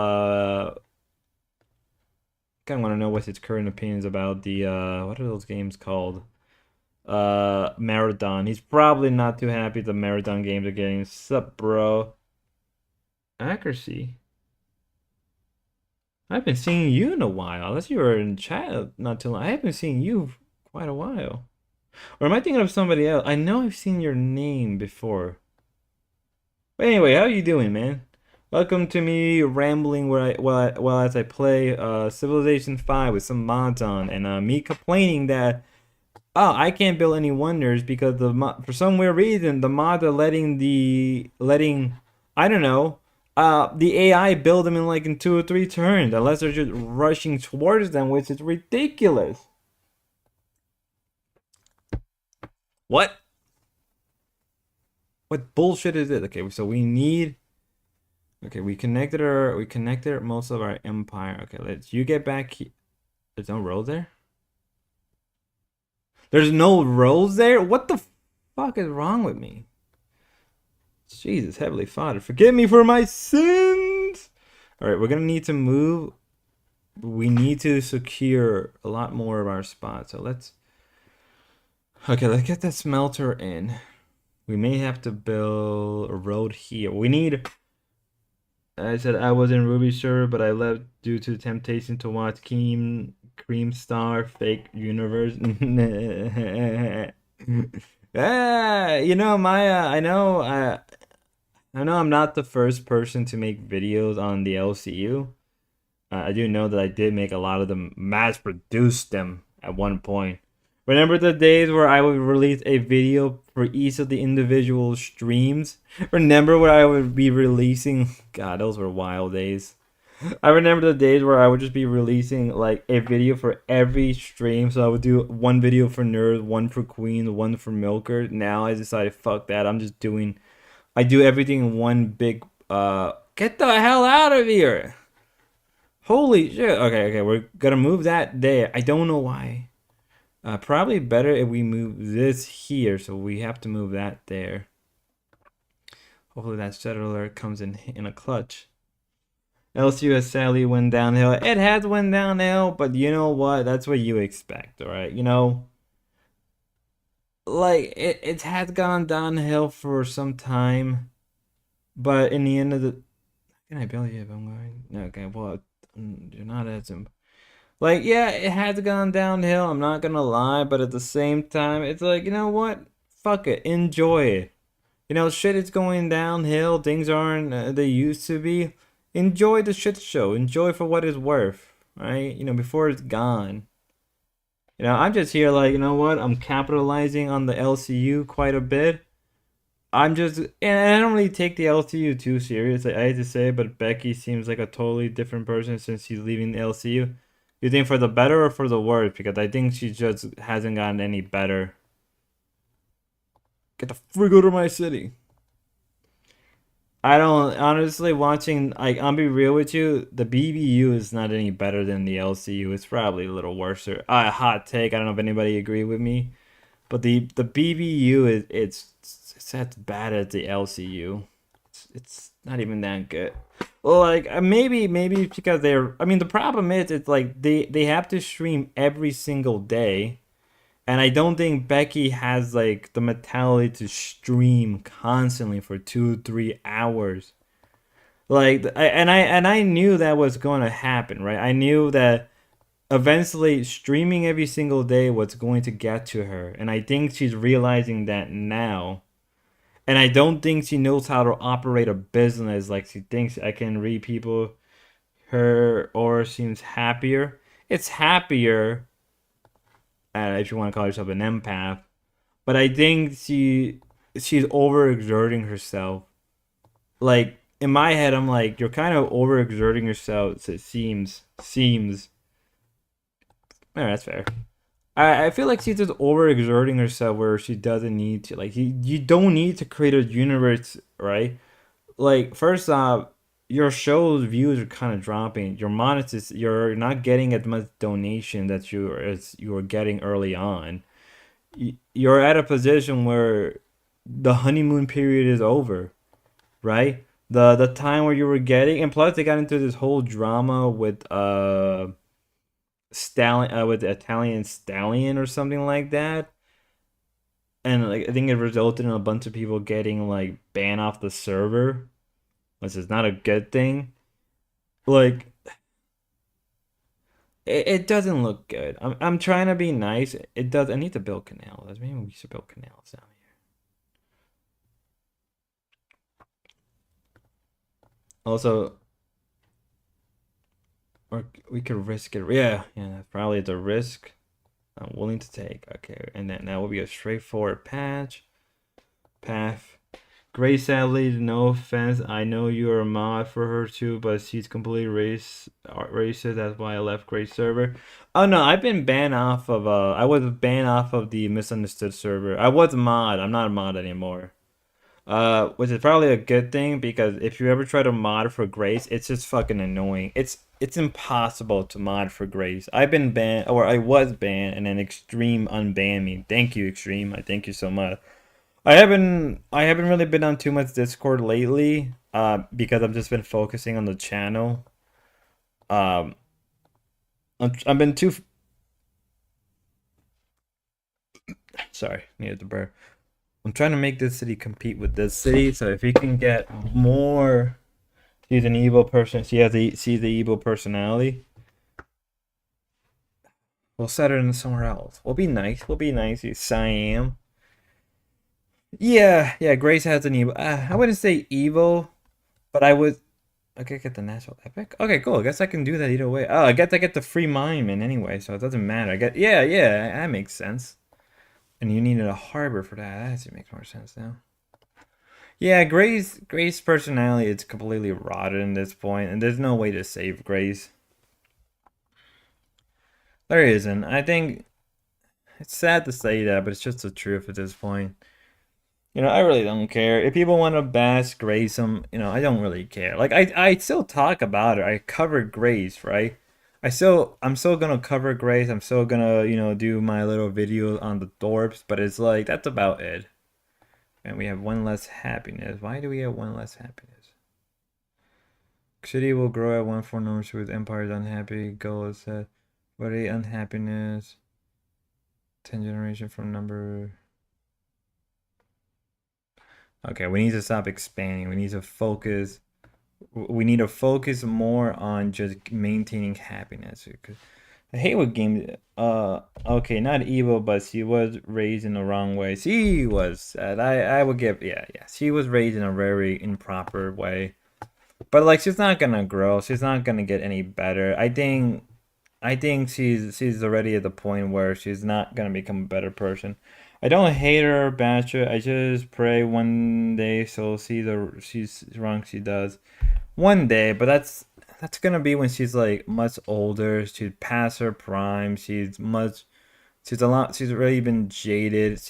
kind of want to know what's his current opinions about the what are those games called? Marathon. He's probably not too happy the Marathon games are getting. Sup, bro? Accuracy. I haven't seen you in a while. Unless you were in chat not too long. I haven't seen you quite a while. Or am I thinking of somebody else? I know I've seen your name before. But anyway, how you doing, man? Welcome to me rambling while as I play Civilization 5 with some mods on, and me complaining that I can't build any wonders because for some weird reason the mods are letting I don't know the AI build them in 2 or 3 turns unless they're just rushing towards them, which is ridiculous. What? What bullshit is it? Okay, so we need. Okay, we connected most of our empire. Okay, let's you get back here. There's no road there? There's no roads there? What the fuck is wrong with me? Jesus, Heavenly Father, forgive me for my sins! Alright, we're gonna need to move. We need to secure a lot more of our spots. So let's. Okay, let's get the smelter in. We may have to build a road here. We need. I said I was in Ruby server, but I left due to temptation to watch Cream Star Fake Universe. You know, Maya. I know I'm not the first person to make videos on the LCU. I do know that I did make a lot of them, mass produced them at one point. Remember the days where I would release a video for each of the individual streams? Remember what I would be releasing? God, those were wild days. I remember the days where I would just be releasing like a video for every stream. So I would do one video for Nerds, one for Queens, one for Milker. Now I decided, fuck that. I do everything in one big, get the hell out of here. Holy shit. Okay, we're gonna move that there. I don't know why. Probably better if we move this here, so we have to move that there. Hopefully that settler comes in a clutch. LCU has sadly went downhill. It has went downhill, but you know what? That's what you expect, alright? You know, like it has gone downhill for some time, but in the end of the, can I build you if I'm going? Okay, well, you're not as like, yeah, it has gone downhill. I'm not gonna lie, but at the same time, it's like, you know what? Fuck it, enjoy it. You know, shit is going downhill. Things aren't they used to be. Enjoy the shit show. Enjoy for what it's worth, right? You know, before it's gone. You know, I'm just here like, you know what? I'm capitalizing on the LCU quite a bit. And I don't really take the LCU too serious. I hate to say, but Becky seems like a totally different person since she's leaving the LCU. You think for the better or for the worse? Because I think she just hasn't gotten any better. Get the freak out of my city. I don't honestly watching. I'll be real with you. The BBU is not any better than the LCU. It's probably a little worse. Hot take. I don't know if anybody agree with me, but the BBU is it's as bad as the LCU. It's not even that good. Well, like maybe because they're. I mean, the problem is it's like they have to stream every single day, and I don't think Becky has like the mentality to stream constantly for 2 3 hours. Like I knew that was going to happen, right? I knew that eventually streaming every single day was going to get to her, and I think she's realizing that now. And I don't think she knows how to operate a business like she thinks. I can read people. Her aura seems happier. It's happier, if you want to call yourself an empath. But I think she's overexerting herself. Like in my head, I'm like, you're kind of overexerting yourself. So it seems. That's fair. I feel like she's just overexerting herself where she doesn't need to. Like you don't need to create a universe, right? Like first off, your show's views are kind of dropping. You're not getting as much donation that you were getting early on. You're at a position where the honeymoon period is over, right? The time where you were getting, and plus they got into this whole drama with stallion with the Italian stallion or something like that, and like I think it resulted in a bunch of people getting like banned off the server, which is not a good thing. Like it doesn't look good. I'm trying to be nice. It does. I need to build canals. Maybe we should build canals down here. Also, or we could risk it. Yeah, that's probably the risk I'm willing to take. Okay, and then that will be a straightforward path. Grace, sadly, no offense. I know you're a mod for her too, but she's completely racist. That's why I left Grace server. Oh no, I've been banned off of I was banned off of the misunderstood server. I was a mod. I'm not a mod anymore. Which is probably a good thing because if you ever try to mod for Grace, it's just fucking annoying. It's impossible to mod for Grace. I've been banned, or I was banned, and then Extreme unbanned me. Thank you, Extreme. I thank you so much. I haven't really been on too much Discord lately, because I've just been focusing on the channel. Um, I've been too. Sorry, needed to burp. I'm trying to make this city compete with this city. So if he can get more, she's an evil person. She's the evil personality. We'll set her in somewhere else. We'll be nice. We'll be nice. Siam. Yeah. Grace has an evil. I wouldn't say evil, but I would. Okay, get the national epic. Okay, cool. I guess I can do that either way. Oh, I get the free monument anyway, so it doesn't matter. I get yeah. That makes sense. And you needed a harbor for that. That actually makes more sense now. Yeah, Grace personality is completely rotten at this point, and there's no way to save Grace. There isn't. I think it's sad to say that, but it's just the truth at this point. I really don't care. If people want to bash Grace, I don't really care. Like I still talk about it. I cover Grace, right? I'm still gonna cover Grace. I'm still gonna, do my little video on the Dorps, but it's like that's about it. And we have one less happiness. Why do we have one less happiness? City will grow at 1 4 numbers with empires unhappy. Goal is set. What a unhappiness. 10 generation from number. Okay, we need to stop expanding. We need to focus. We need to focus more on just maintaining happiness. I hate what game. Okay, not evil, but she was raised in the wrong way. She was sad. I would give. Yeah. She was raised in a very improper way. But like, she's not gonna grow. She's not gonna get any better. I think she's already at the point where she's not gonna become a better person. I don't hate her or bash her. I just pray one day she'll see the she's wrong she does. One day, but that's gonna be when she's like much older. She's past her prime. She's already been jaded.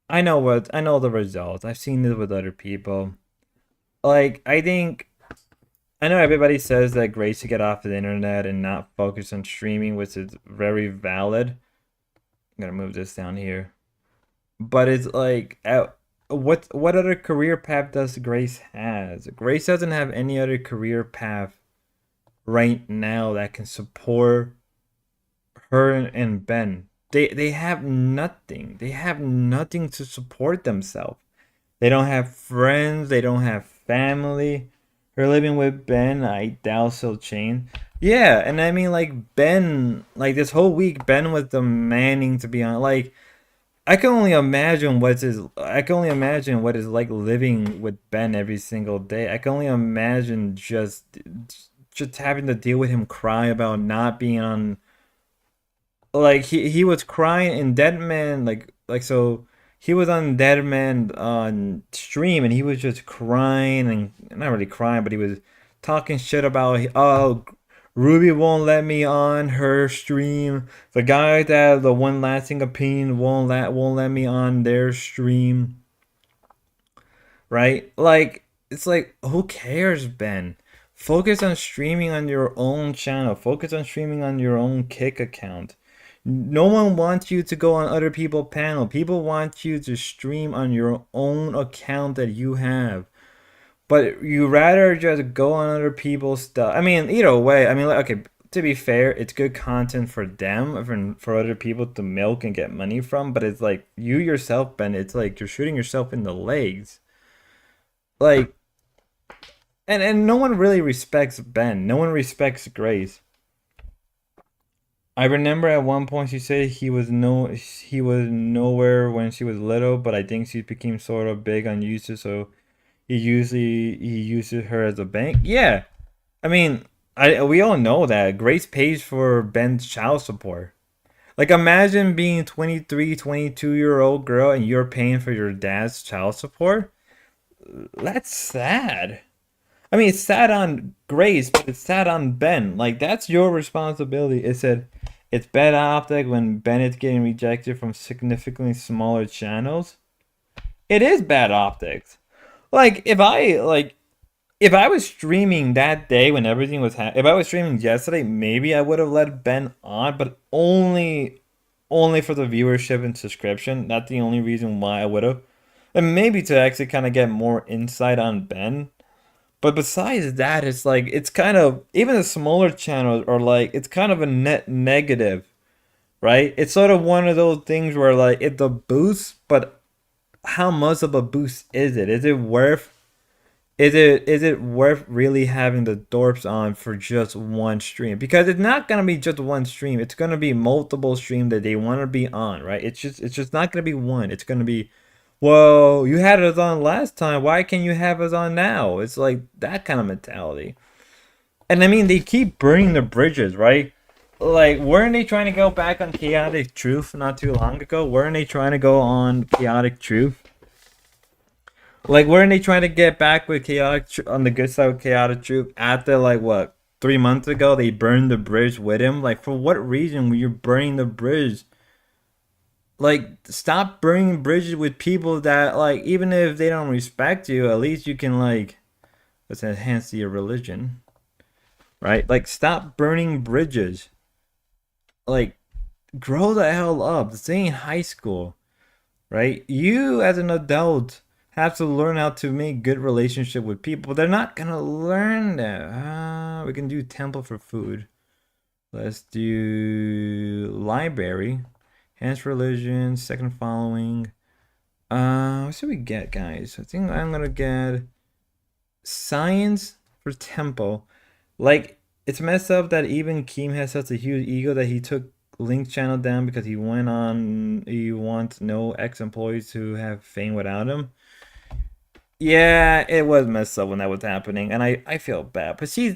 I know the results. I've seen this with other people. Like I know everybody says that Grace should get off the internet and not focus on streaming, which is very valid. I'm gonna move this down here. But it's like, what other career path does Grace has? Grace doesn't have any other career path right now that can support her and Ben. They have nothing. They have nothing to support themselves. They don't have friends. They don't have family. Her living with Ben, I doubt she'll change. Yeah, and I mean, like, Ben, like this whole week, Ben was demanding to be on. Like, I can only imagine what it's like living with Ben every single day. I can only imagine just having to deal with him cry about not being on. Like, he was crying in Deadman, like so he was on Deadman on stream, and he was just crying, and not really crying, but he was talking shit about, oh, Ruby won't let me on her stream. The guy that the one lasting opinion won't let me on their stream. Right? Like, it's like, who cares, Ben? Focus on streaming on your own channel. Focus on streaming on your own Kick account. No one wants you to go on other people's panel. People want you to stream on your own account that you have. But you rather just go on other people's stuff. I mean, either way, I mean, like, okay, to be fair, it's good content for them, for other people to milk and get money from. But it's like, you yourself, Ben, it's like you're shooting yourself in the legs. Like, and no one really respects Ben. No one respects Grace. I remember at one point she said he was nowhere when she was little, but I think she became sort of big on YouTube, so he uses her as a bank. Yeah, I mean, I we all know that Grace pays for Ben's child support. Like, imagine being 23, 22-year-old girl and you're paying for your dad's child support. That's sad. I mean, it's sad on Grace, but it's sad on Ben. Like, that's your responsibility. It said it's bad optic when Bennett's getting rejected from significantly smaller channels. It is bad optics. If I was streaming that day when everything was if I was streaming yesterday, maybe I would have let Ben on, but only for the viewership and subscription. That's the only reason why I would have. And maybe to actually kind of get more insight on Ben. But besides that, it's like, it's kind of, even the smaller channels are like, it's kind of a net negative, right? It's sort of one of those things where like it's a boost, but how much of a boost is it? Is it worth really having the dorps on for just one stream? Because it's not gonna be just one stream. It's gonna be multiple streams that they want to be on, right? It's just not gonna be one. It's gonna be, well, you had us on last time. Why can't you have us on now? It's like that kind of mentality. And I mean, they keep burning the bridges, right? Like, weren't they trying to go back on Chaotic Truth not too long ago? Weren't they trying to go on Chaotic Truth? Like, weren't they trying to get back with on the good side of Chaotic Truth after, like, what, 3 months ago they burned the bridge with him? Like, for what reason were you burning the bridge? Like, stop burning bridges with people that, like, even if they don't respect you, at least you can, like, let's enhance your religion, right? Like, stop burning bridges. Like, grow the hell up. This ain't high school, right? You as an adult have to learn how to make good relationship with people. They're not gonna learn that. We can do temple for food. Let's do library, enhance religion, second following. What should we get, guys? I think I'm gonna get science for temple. Like, it's messed up that even Keem has such a huge ego that he took Link's channel down because he wants no ex-employees to have fame without him. Yeah, it was messed up when that was happening, and I feel bad. But she's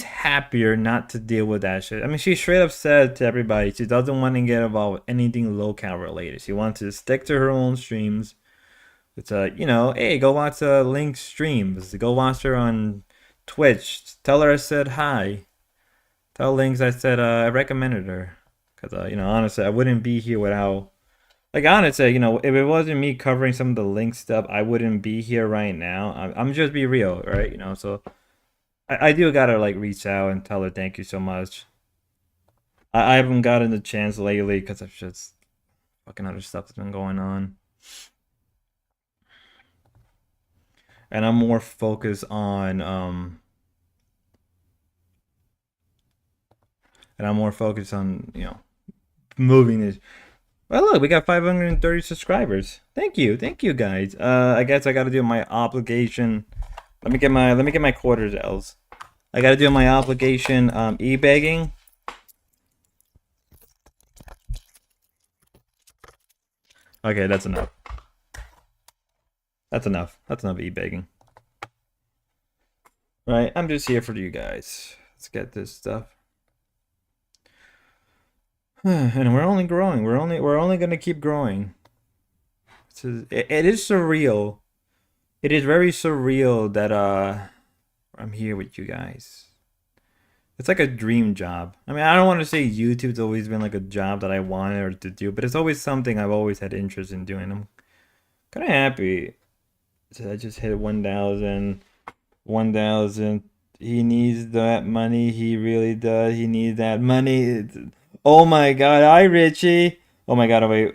happier not to deal with that shit. I mean, she straight up said to everybody she doesn't want to get involved with anything local related. She wants to stick to her own streams. It's hey, go watch Link's streams. Go watch her on Twitch. Tell her I said hi. Tell Links I said I recommended her. Because, honestly, I wouldn't be here without. Like, honestly, if it wasn't me covering some of the Link stuff, I wouldn't be here right now. I'm just be real, right? So I do gotta, like, reach out and tell her thank you so much. I haven't gotten the chance lately because of just fucking other stuff that's been going on. And I'm more focused on moving this. Well, look, we got 530 subscribers. Thank you guys. I guess I gotta do my obligation. Let me get my quarters, Els. I gotta do my obligation e-begging. Okay, that's enough. That's enough e-begging. Right, I'm just here for you guys. Let's get this stuff. And we're only growing. We're only gonna keep growing. It is surreal. It is very surreal that I'm here with you guys. It's like a dream job. I mean, I don't want to say YouTube's always been like a job that I wanted to do, but it's always something I've always had interest in doing. I'm kind of happy. So I just hit 1,000. 1,000. He needs that money. He really does. He needs that money. Oh my god. Hi, Richie. Oh my god. Oh, wait.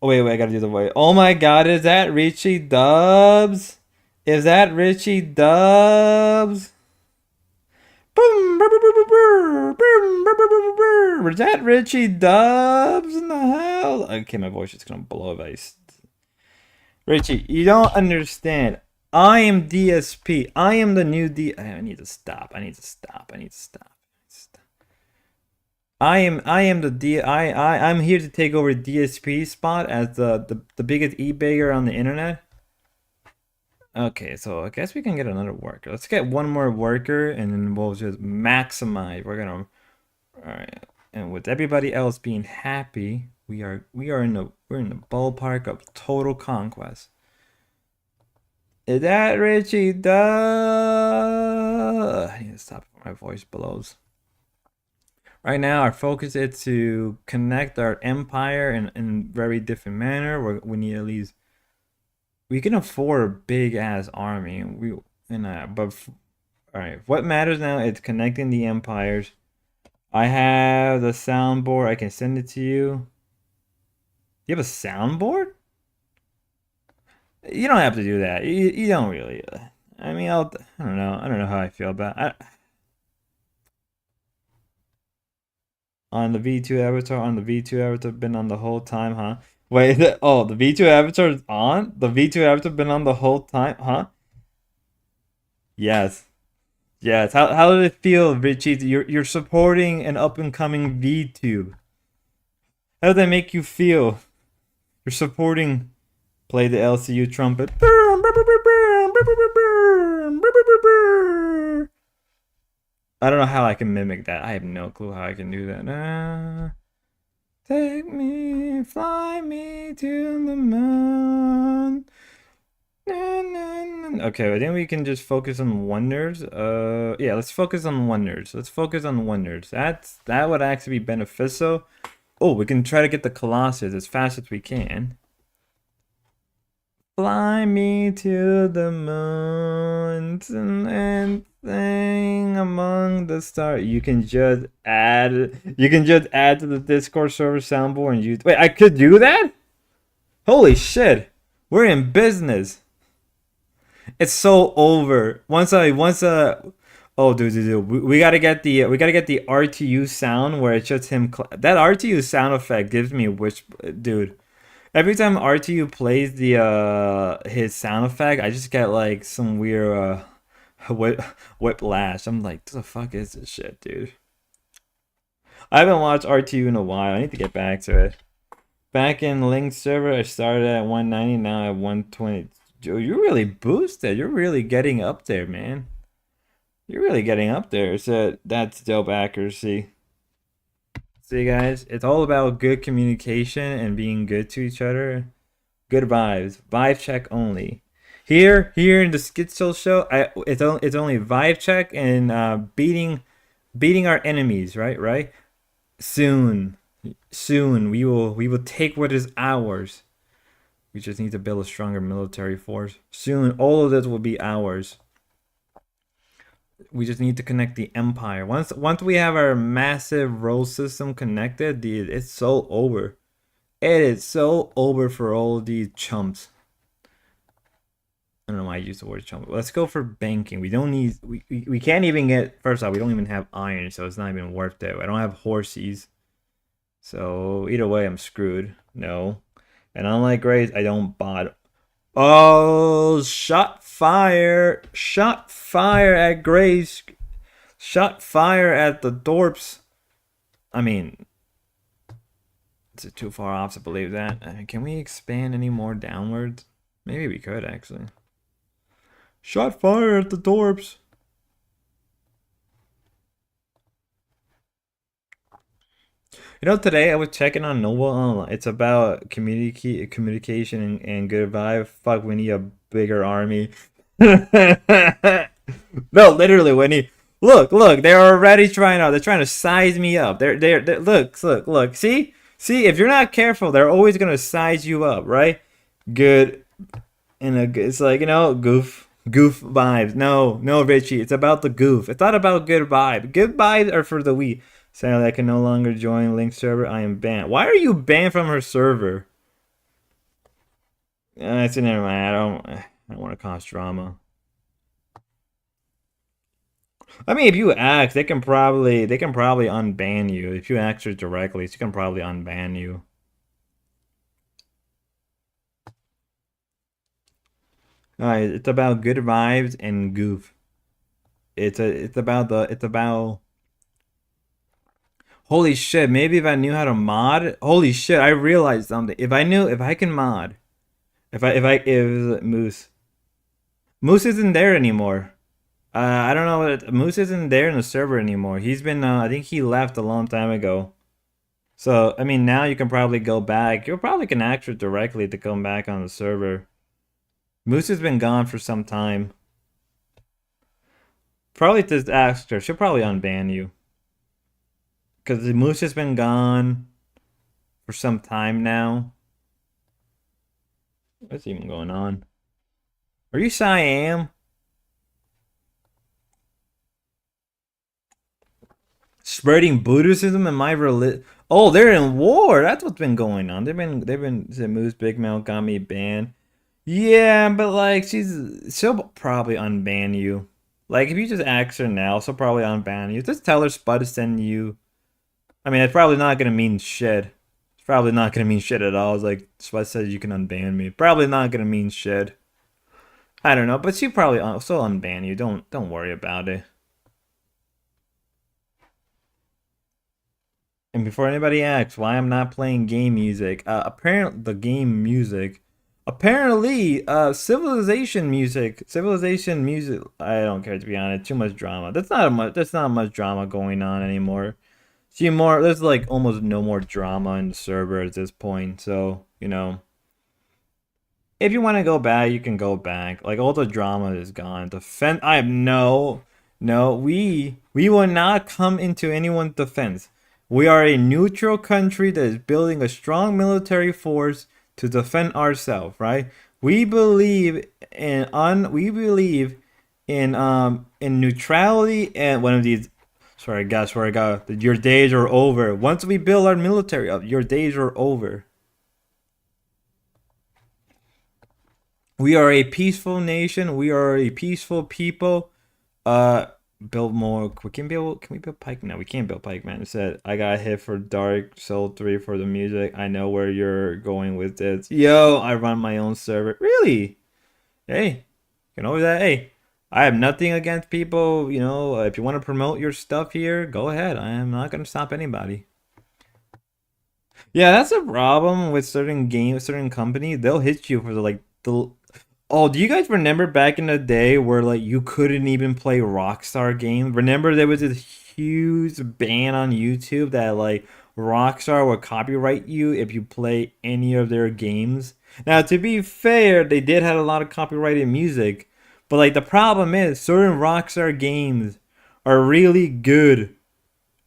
Oh, wait. I gotta do the voice. Oh my god. Is that Richie Dubs? Is that Richie Dubs? Is that Richie Dubs in the house? Okay, my voice is gonna blow if I. Richie, you don't understand. I am DSP. I am the new I need to stop. I need to stop. I am I'm here to take over DSP spot as the biggest e-bagger on the internet. Okay, so I guess we can get another worker. Let's get one more worker and then we'll just maximize. All right. And with everybody else being happy, we're in the ballpark of total conquest. Is that Richie Duh? I need to stop before my voice blows. Right now, our focus is to connect our empire in very different manner. We need at least we can afford a big ass army. All right. What matters now is connecting the empires. I have the soundboard. I can send it to you. You have a soundboard? You don't have to do that. You don't really. I mean, I don't know. I don't know how I feel about it. On the V2 avatar, on the V2 avatar, been on the whole time, huh? Wait, oh, the V2 avatar is on? The V2 avatar been on the whole time, huh? Yes. Yes. How did it feel, Richie? You're supporting an up and coming VTube. How did that make you feel? You're supporting play the LCU trumpet. I don't know how I can mimic that. I have no clue how I can do that. Take me, fly me to the moon. Okay, I think we can just focus on wonders. Yeah, let's focus on wonders. Let's focus on wonders. That would actually be beneficial. Oh, we can try to get the Colossus as fast as we can. Fly me to the moon and sing among the stars. You can just add to the Discord server soundboard and use. Wait, I could do that? Holy shit. We're in business. It's so over. Oh, dude. We gotta get the RTU sound where it's just him. That RTU sound effect gives me which, dude. Every time RTU plays the his sound effect, I just get like some weird whiplash. I'm like, what the fuck is this shit, dude? I haven't watched RTU in a while. I need to get back to it. Back in Link server, I started at 190, now at 120. Joe, you're really boosted. You're really getting up there, man. You're really getting up there. So that's dope accuracy. See, guys, it's all about good communication and being good to each other. Good vibes. Vibe check only. Here in the Schizo Show, it's only vibe check and beating our enemies. Right. Soon we will take what is ours. We just need to build a stronger military force. Soon, all of this will be ours. We just need to connect the empire. Once we have our massive road system connected, dude, it's so over. It is so over for all of these chumps. I don't know why I use the word chump. Let's go for banking. We don't need. We can't even get. First off, we don't even have iron, so it's not even worth it. I don't have horses, so either way, I'm screwed. No, and unlike Grace, I don't bot. Oh, shot fire! Shot fire at Grace! Shot fire at the Dorps! I mean, is it too far off to believe that? Can we expand any more downwards? Maybe we could, actually. Shot fire at the Dorps! You know, today I was checking on Noble Online. It's about communication and good vibe. Fuck, we need a bigger army. No, literally, when he look, they're already trying out. They're trying to size me up. They're look. See, if you're not careful, they're always gonna size you up, right? Good, it's like, you know, goof vibes. No, Richie, it's about the goof. It's not about good vibe. Good vibes are for the weak. Sadly, I can no longer join Link server. I am banned. Why are you banned from her server? It's never mind. I don't want to cause drama. I mean, if you ask, they can probably unban you. If you ask her directly, she can probably unban you. Alright, it's about good vibes and goof. It's about holy shit, maybe if I knew how to mod. Holy shit, I realized something. If I can mod. If Moose isn't there anymore. I don't know Moose isn't there in the server anymore. He's been I think he left a long time ago. So, I mean, now you can probably go back. You probably can ask her directly to come back on the server. Moose has been gone for some time. Probably just ask her. She'll probably unban you. Because the Moose has been gone for some time now. What's even going on? Are you Siam? Spreading Buddhism in my religion. Oh, they're in war. That's what's been going on. They've been Moose Big Mouth got me banned. Yeah, but like she'll probably unban you. Like if you just ask her now, she'll probably unban you. Just tell her Spud to send you I mean, it's probably not gonna mean shit. It's probably not gonna mean shit at all. It's like Sweat says you can unban me. Probably not gonna mean shit. I don't know, but she probably still unban you. Don't worry about it. And before anybody asks why I'm not playing game music, apparently the game music, apparently civilization music. I don't care to be honest. Too much drama. That's not a much. That's not much drama going on anymore. See more. There's like almost no more drama in the server at this point. So if you want to go back, you can go back. Like all the drama is gone. Defense. I have no. We will not come into anyone's defense. We are a neutral country that is building a strong military force to defend ourselves. Right? We believe we believe in neutrality and one of these. Sorry, guys. Swear to God, your days are over. Once we build our military up, your days are over. We are a peaceful nation. We are a peaceful people. Uh, build more. We can build. Can we build Pike? No, we can't build Pike. Man, it said I got hit for Dark Soul 3 for the music. I know where you're going with this. Yo, I run my own server. Really? Hey, you know that? Hey, I have nothing against people. If you want to promote your stuff here, go ahead. I am not gonna stop anybody. Yeah, that's a problem with certain games, certain companies. They'll hit you for the. Oh, do you guys remember back in the day where like you couldn't even play Rockstar games? Remember there was this huge ban on YouTube that like Rockstar would copyright you if you play any of their games. Now, to be fair, they did have a lot of copyrighted music, but like the problem is certain Rockstar games are really good.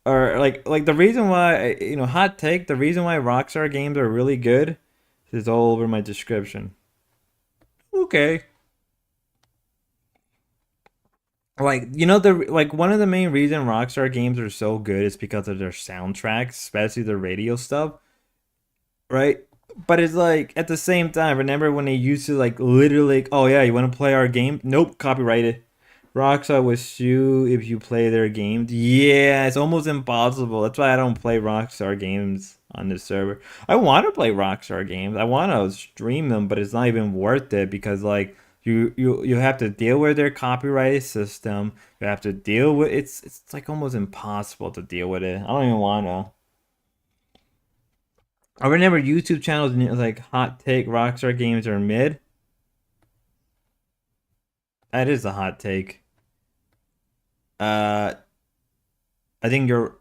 Or like the reason why hot take, the reason why Rockstar games are really good is all over my description. Okay. Like the like one of the main reason Rockstar games are so good is because of their soundtracks, especially the radio stuff, right? But it's like at the same time, remember when they used to like literally, oh yeah, you want to play our game? Nope, copyrighted. Rockstar will sue if you play their games. Yeah, it's almost impossible. That's why I don't play Rockstar games on this server. I want to play Rockstar games. I want to stream them, but it's not even worth it because like you have to deal with their copyrighted system. You have to deal with it's like almost impossible to deal with it. I don't even want to. I remember YouTube channels like hot take Rockstar games are mid. That is a hot take. Uh, I think you're.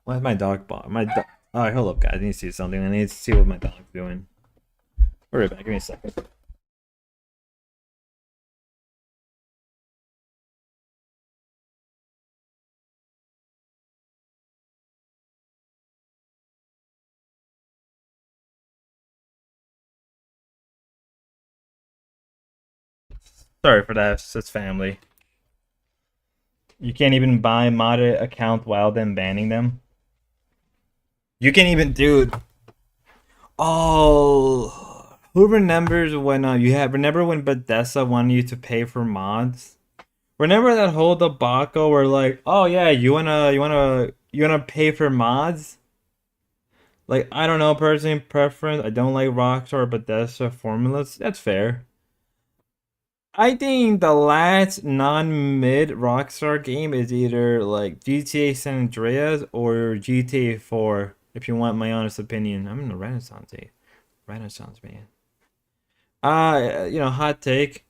Why is my dog bark? My dog. All right, hold up, guys. I need to see something. I need to see what my dog's doing. Be right back. Give me a second. Sorry for that. It's just family. You can't even buy modded account while them banning them. You can't even, dude. Oh, who remembers when remember when Bethesda wanted you to pay for mods? Remember that whole debacle where like, oh yeah, you wanna pay for mods? Like I don't know, personally preference. I don't like Rockstar or Bethesda formulas. That's fair. I think the last non-mid Rockstar game is either like GTA San Andreas or GTA 4. If you want my honest opinion, I'm in the Renaissance age. Renaissance man. Hot take.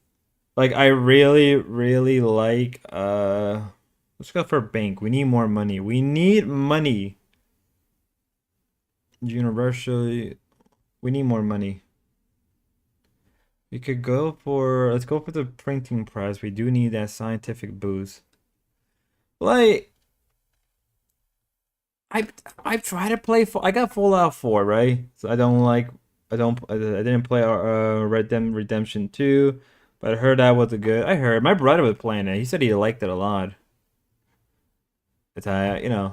Like I really, really like let's go for bank. We need more money. We need money. Universally, we need more money. We could go for let's go for the printing press. We do need that scientific boost. Like I I tried to play I got Fallout 4, right? So I didn't play Redemption 2, but I heard that was a good. I heard my brother was playing it. He said he liked it a lot. It's yeah,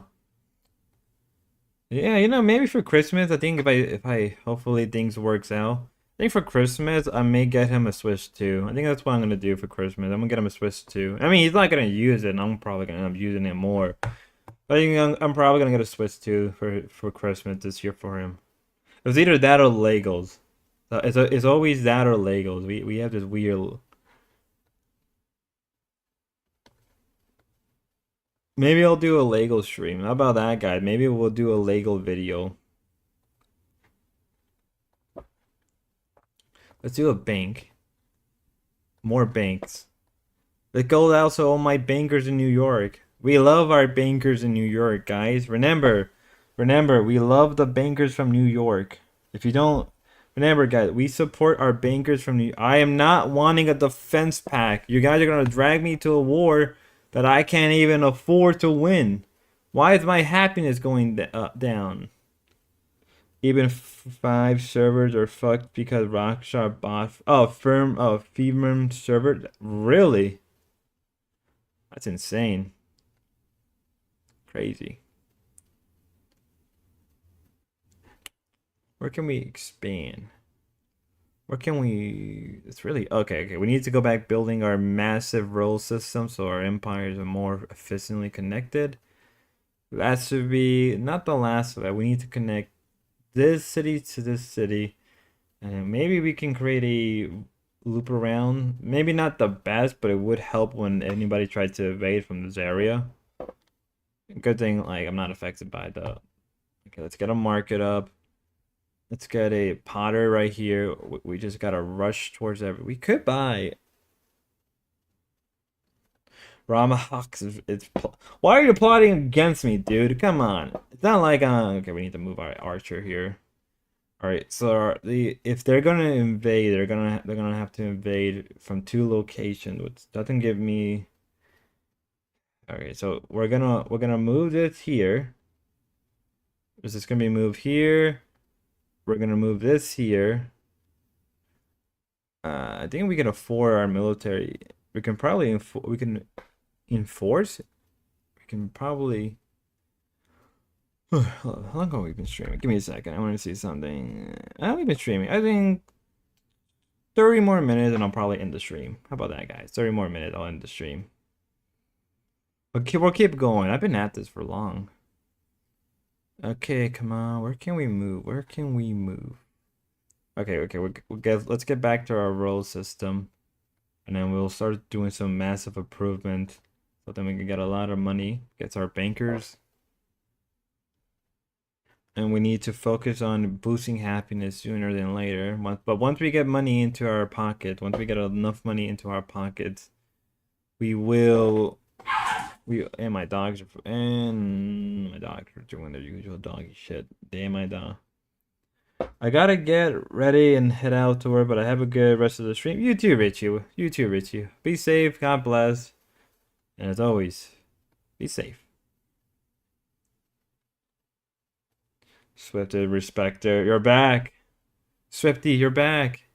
maybe for Christmas, I think if I hopefully things works out. think for Christmas, I may get him a Swiss too. I think that's what I'm gonna do for Christmas. I'm gonna get him a Swiss too. I mean, he's not gonna use it, and I'm probably gonna end up using it more. But I think I'm probably gonna get a Swiss too for Christmas this year for him. It was either that or Legos. So it's always that or Legos. We have this weird. Maybe I'll do a Lego stream. How about that, guy? Maybe we'll do a Lego video. Let's do a bank. More banks. Let's go out to all my bankers in New York. We love our bankers in New York, guys. Remember, we love the bankers from New York. If you don't remember, guys, we support our bankers from New. I am not wanting a defense pack. You guys are gonna drag me to a war that I can't even afford to win. Why is my happiness going down? Even five servers are fucked because Rockstar bought Firm server. Really? That's insane. Crazy. Where can we expand? Where can we? It's really okay. We need to go back building our massive role system so our empires are more efficiently connected. That should be not the last of that. We need to connect this city to this city. And maybe we can create a loop around. Maybe not the best, but it would help when anybody tried to evade from this area. Good thing, like, I'm not affected by the... Okay, let's get a market up. Let's get a Potter right here. We just gotta rush towards every... We could buy... Ramahawks. Why are you plotting against me, dude? Come on. It's not like... okay, we need to move our archer here. All right, so if they're gonna invade, they're gonna have to invade from two locations, which doesn't give me. All right, so we're gonna move this here. This is gonna be moved here. We're gonna move this here. I think we can afford our military. We can probably enforce. We can probably. How long have we been streaming? Give me a second. I want to see something. We've been streaming. I think 30 more minutes and I'll probably end the stream. How about that, guys? 30 more minutes, I'll end the stream. We'll keep going. I've been at this for long. Okay, come on. Where can we move? Where can we move? Okay. Let's get back to our roll system. And then we'll start doing some massive improvement. So then we can get a lot of money. Gets our bankers. And we need to focus on boosting happiness sooner than later. But once we get money into our pocket, once we get enough money into our pockets, we will. My dogs are doing their usual doggy shit. Damn my dog. I gotta get ready and head out to work, but I have a good rest of the stream. You too, Richie. You too, Richie. Be safe. God bless. And as always, be safe. Swifty Respecter, you're back. Swifty, you're back.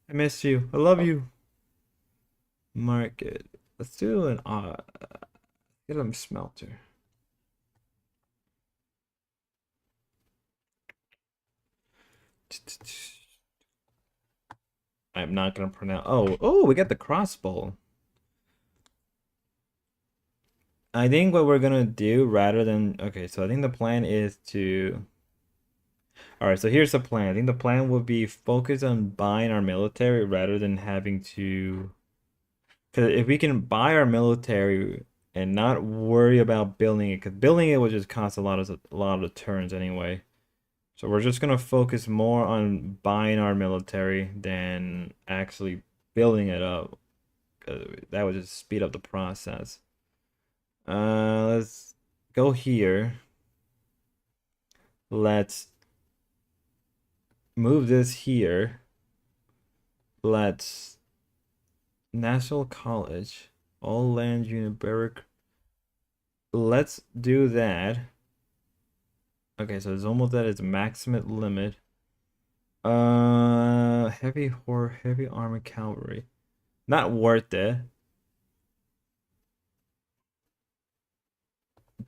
I missed you. I love you. Market. Let's do an get them smelter. I'm not gonna pronounce. Oh, we got the crossbow. I think what we're gonna do rather than so I think the plan is to. All right, so here's the plan. I think the plan would be focus on buying our military rather than having to. Because if we can buy our military and not worry about building it, because building it would just cost a lot of turns anyway. So we're just gonna focus more on buying our military than actually building it up. That would just speed up the process. Let's go here. Let's move this here. Let's National College, all land unit barrack. Let's do that. Okay, so it's almost at its maximum limit. Heavy armor cavalry. Not worth it.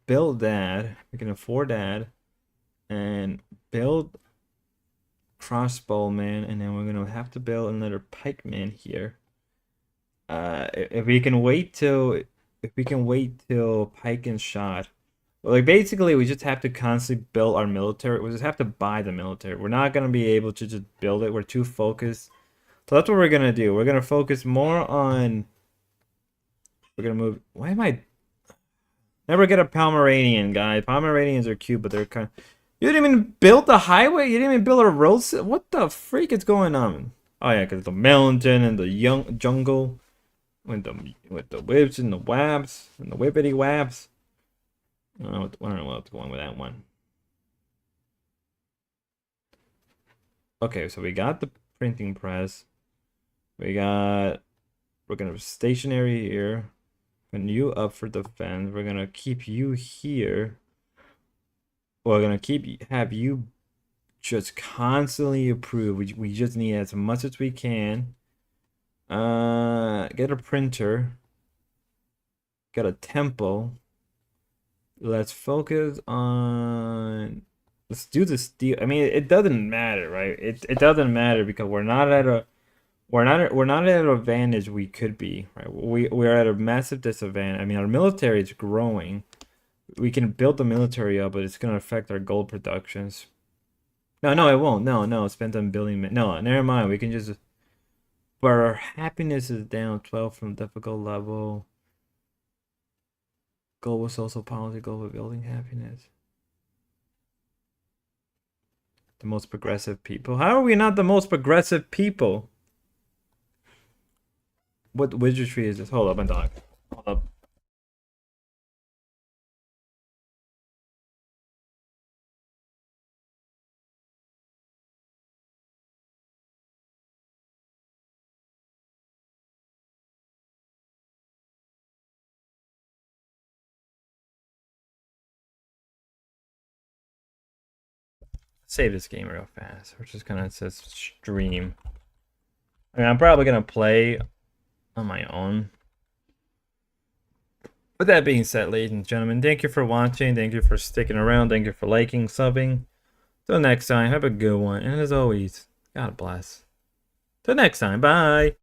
Build that. We can afford that. And build crossbowman, and then we're gonna have to build another pikeman here. If we can wait till pike and shot. Well, like basically we just have to constantly build our military. We just have to buy the military. We're not gonna be able to just build it. We're too focused. So that's what we're gonna do. We're gonna focus more on. We're gonna move. Why am I? Never get a Pomeranian, guy. Pomeranians are cute, but they're kind of. You didn't even build the highway. You didn't even build a road. What the freak is going on? Oh yeah, because the mountain and the young jungle, with the whips and the wabs and the whippity wabs. I don't know what's going with that one. Okay, so we got the printing press. We're gonna stationary here. Put you up for defense. We're gonna keep you here. We're gonna have you just constantly improve. We just need as much as we can. Get a printer. Got a temple. Let's focus on. Let's do the steel. I mean, it doesn't matter, right? It doesn't matter because we're not at an advantage we could be, right? We're at a massive disadvantage. I mean, our military is growing. We can build the military up, but it's gonna affect our gold productions. No, it won't. No, spend on building. No, never mind. We can just. But our happiness is down 12 from difficult level. Global social policy, global building happiness. The most progressive people. How are we not the most progressive people? What wizardry is this? Hold up, my dog. Hold up. Save this game real fast. We're just gonna says stream. I mean, I'm probably gonna play on my own. With that being said, ladies and gentlemen, thank you for watching. Thank you for sticking around. Thank you for liking, subbing. Till next time, have a good one. And as always, God bless. Till next time, bye.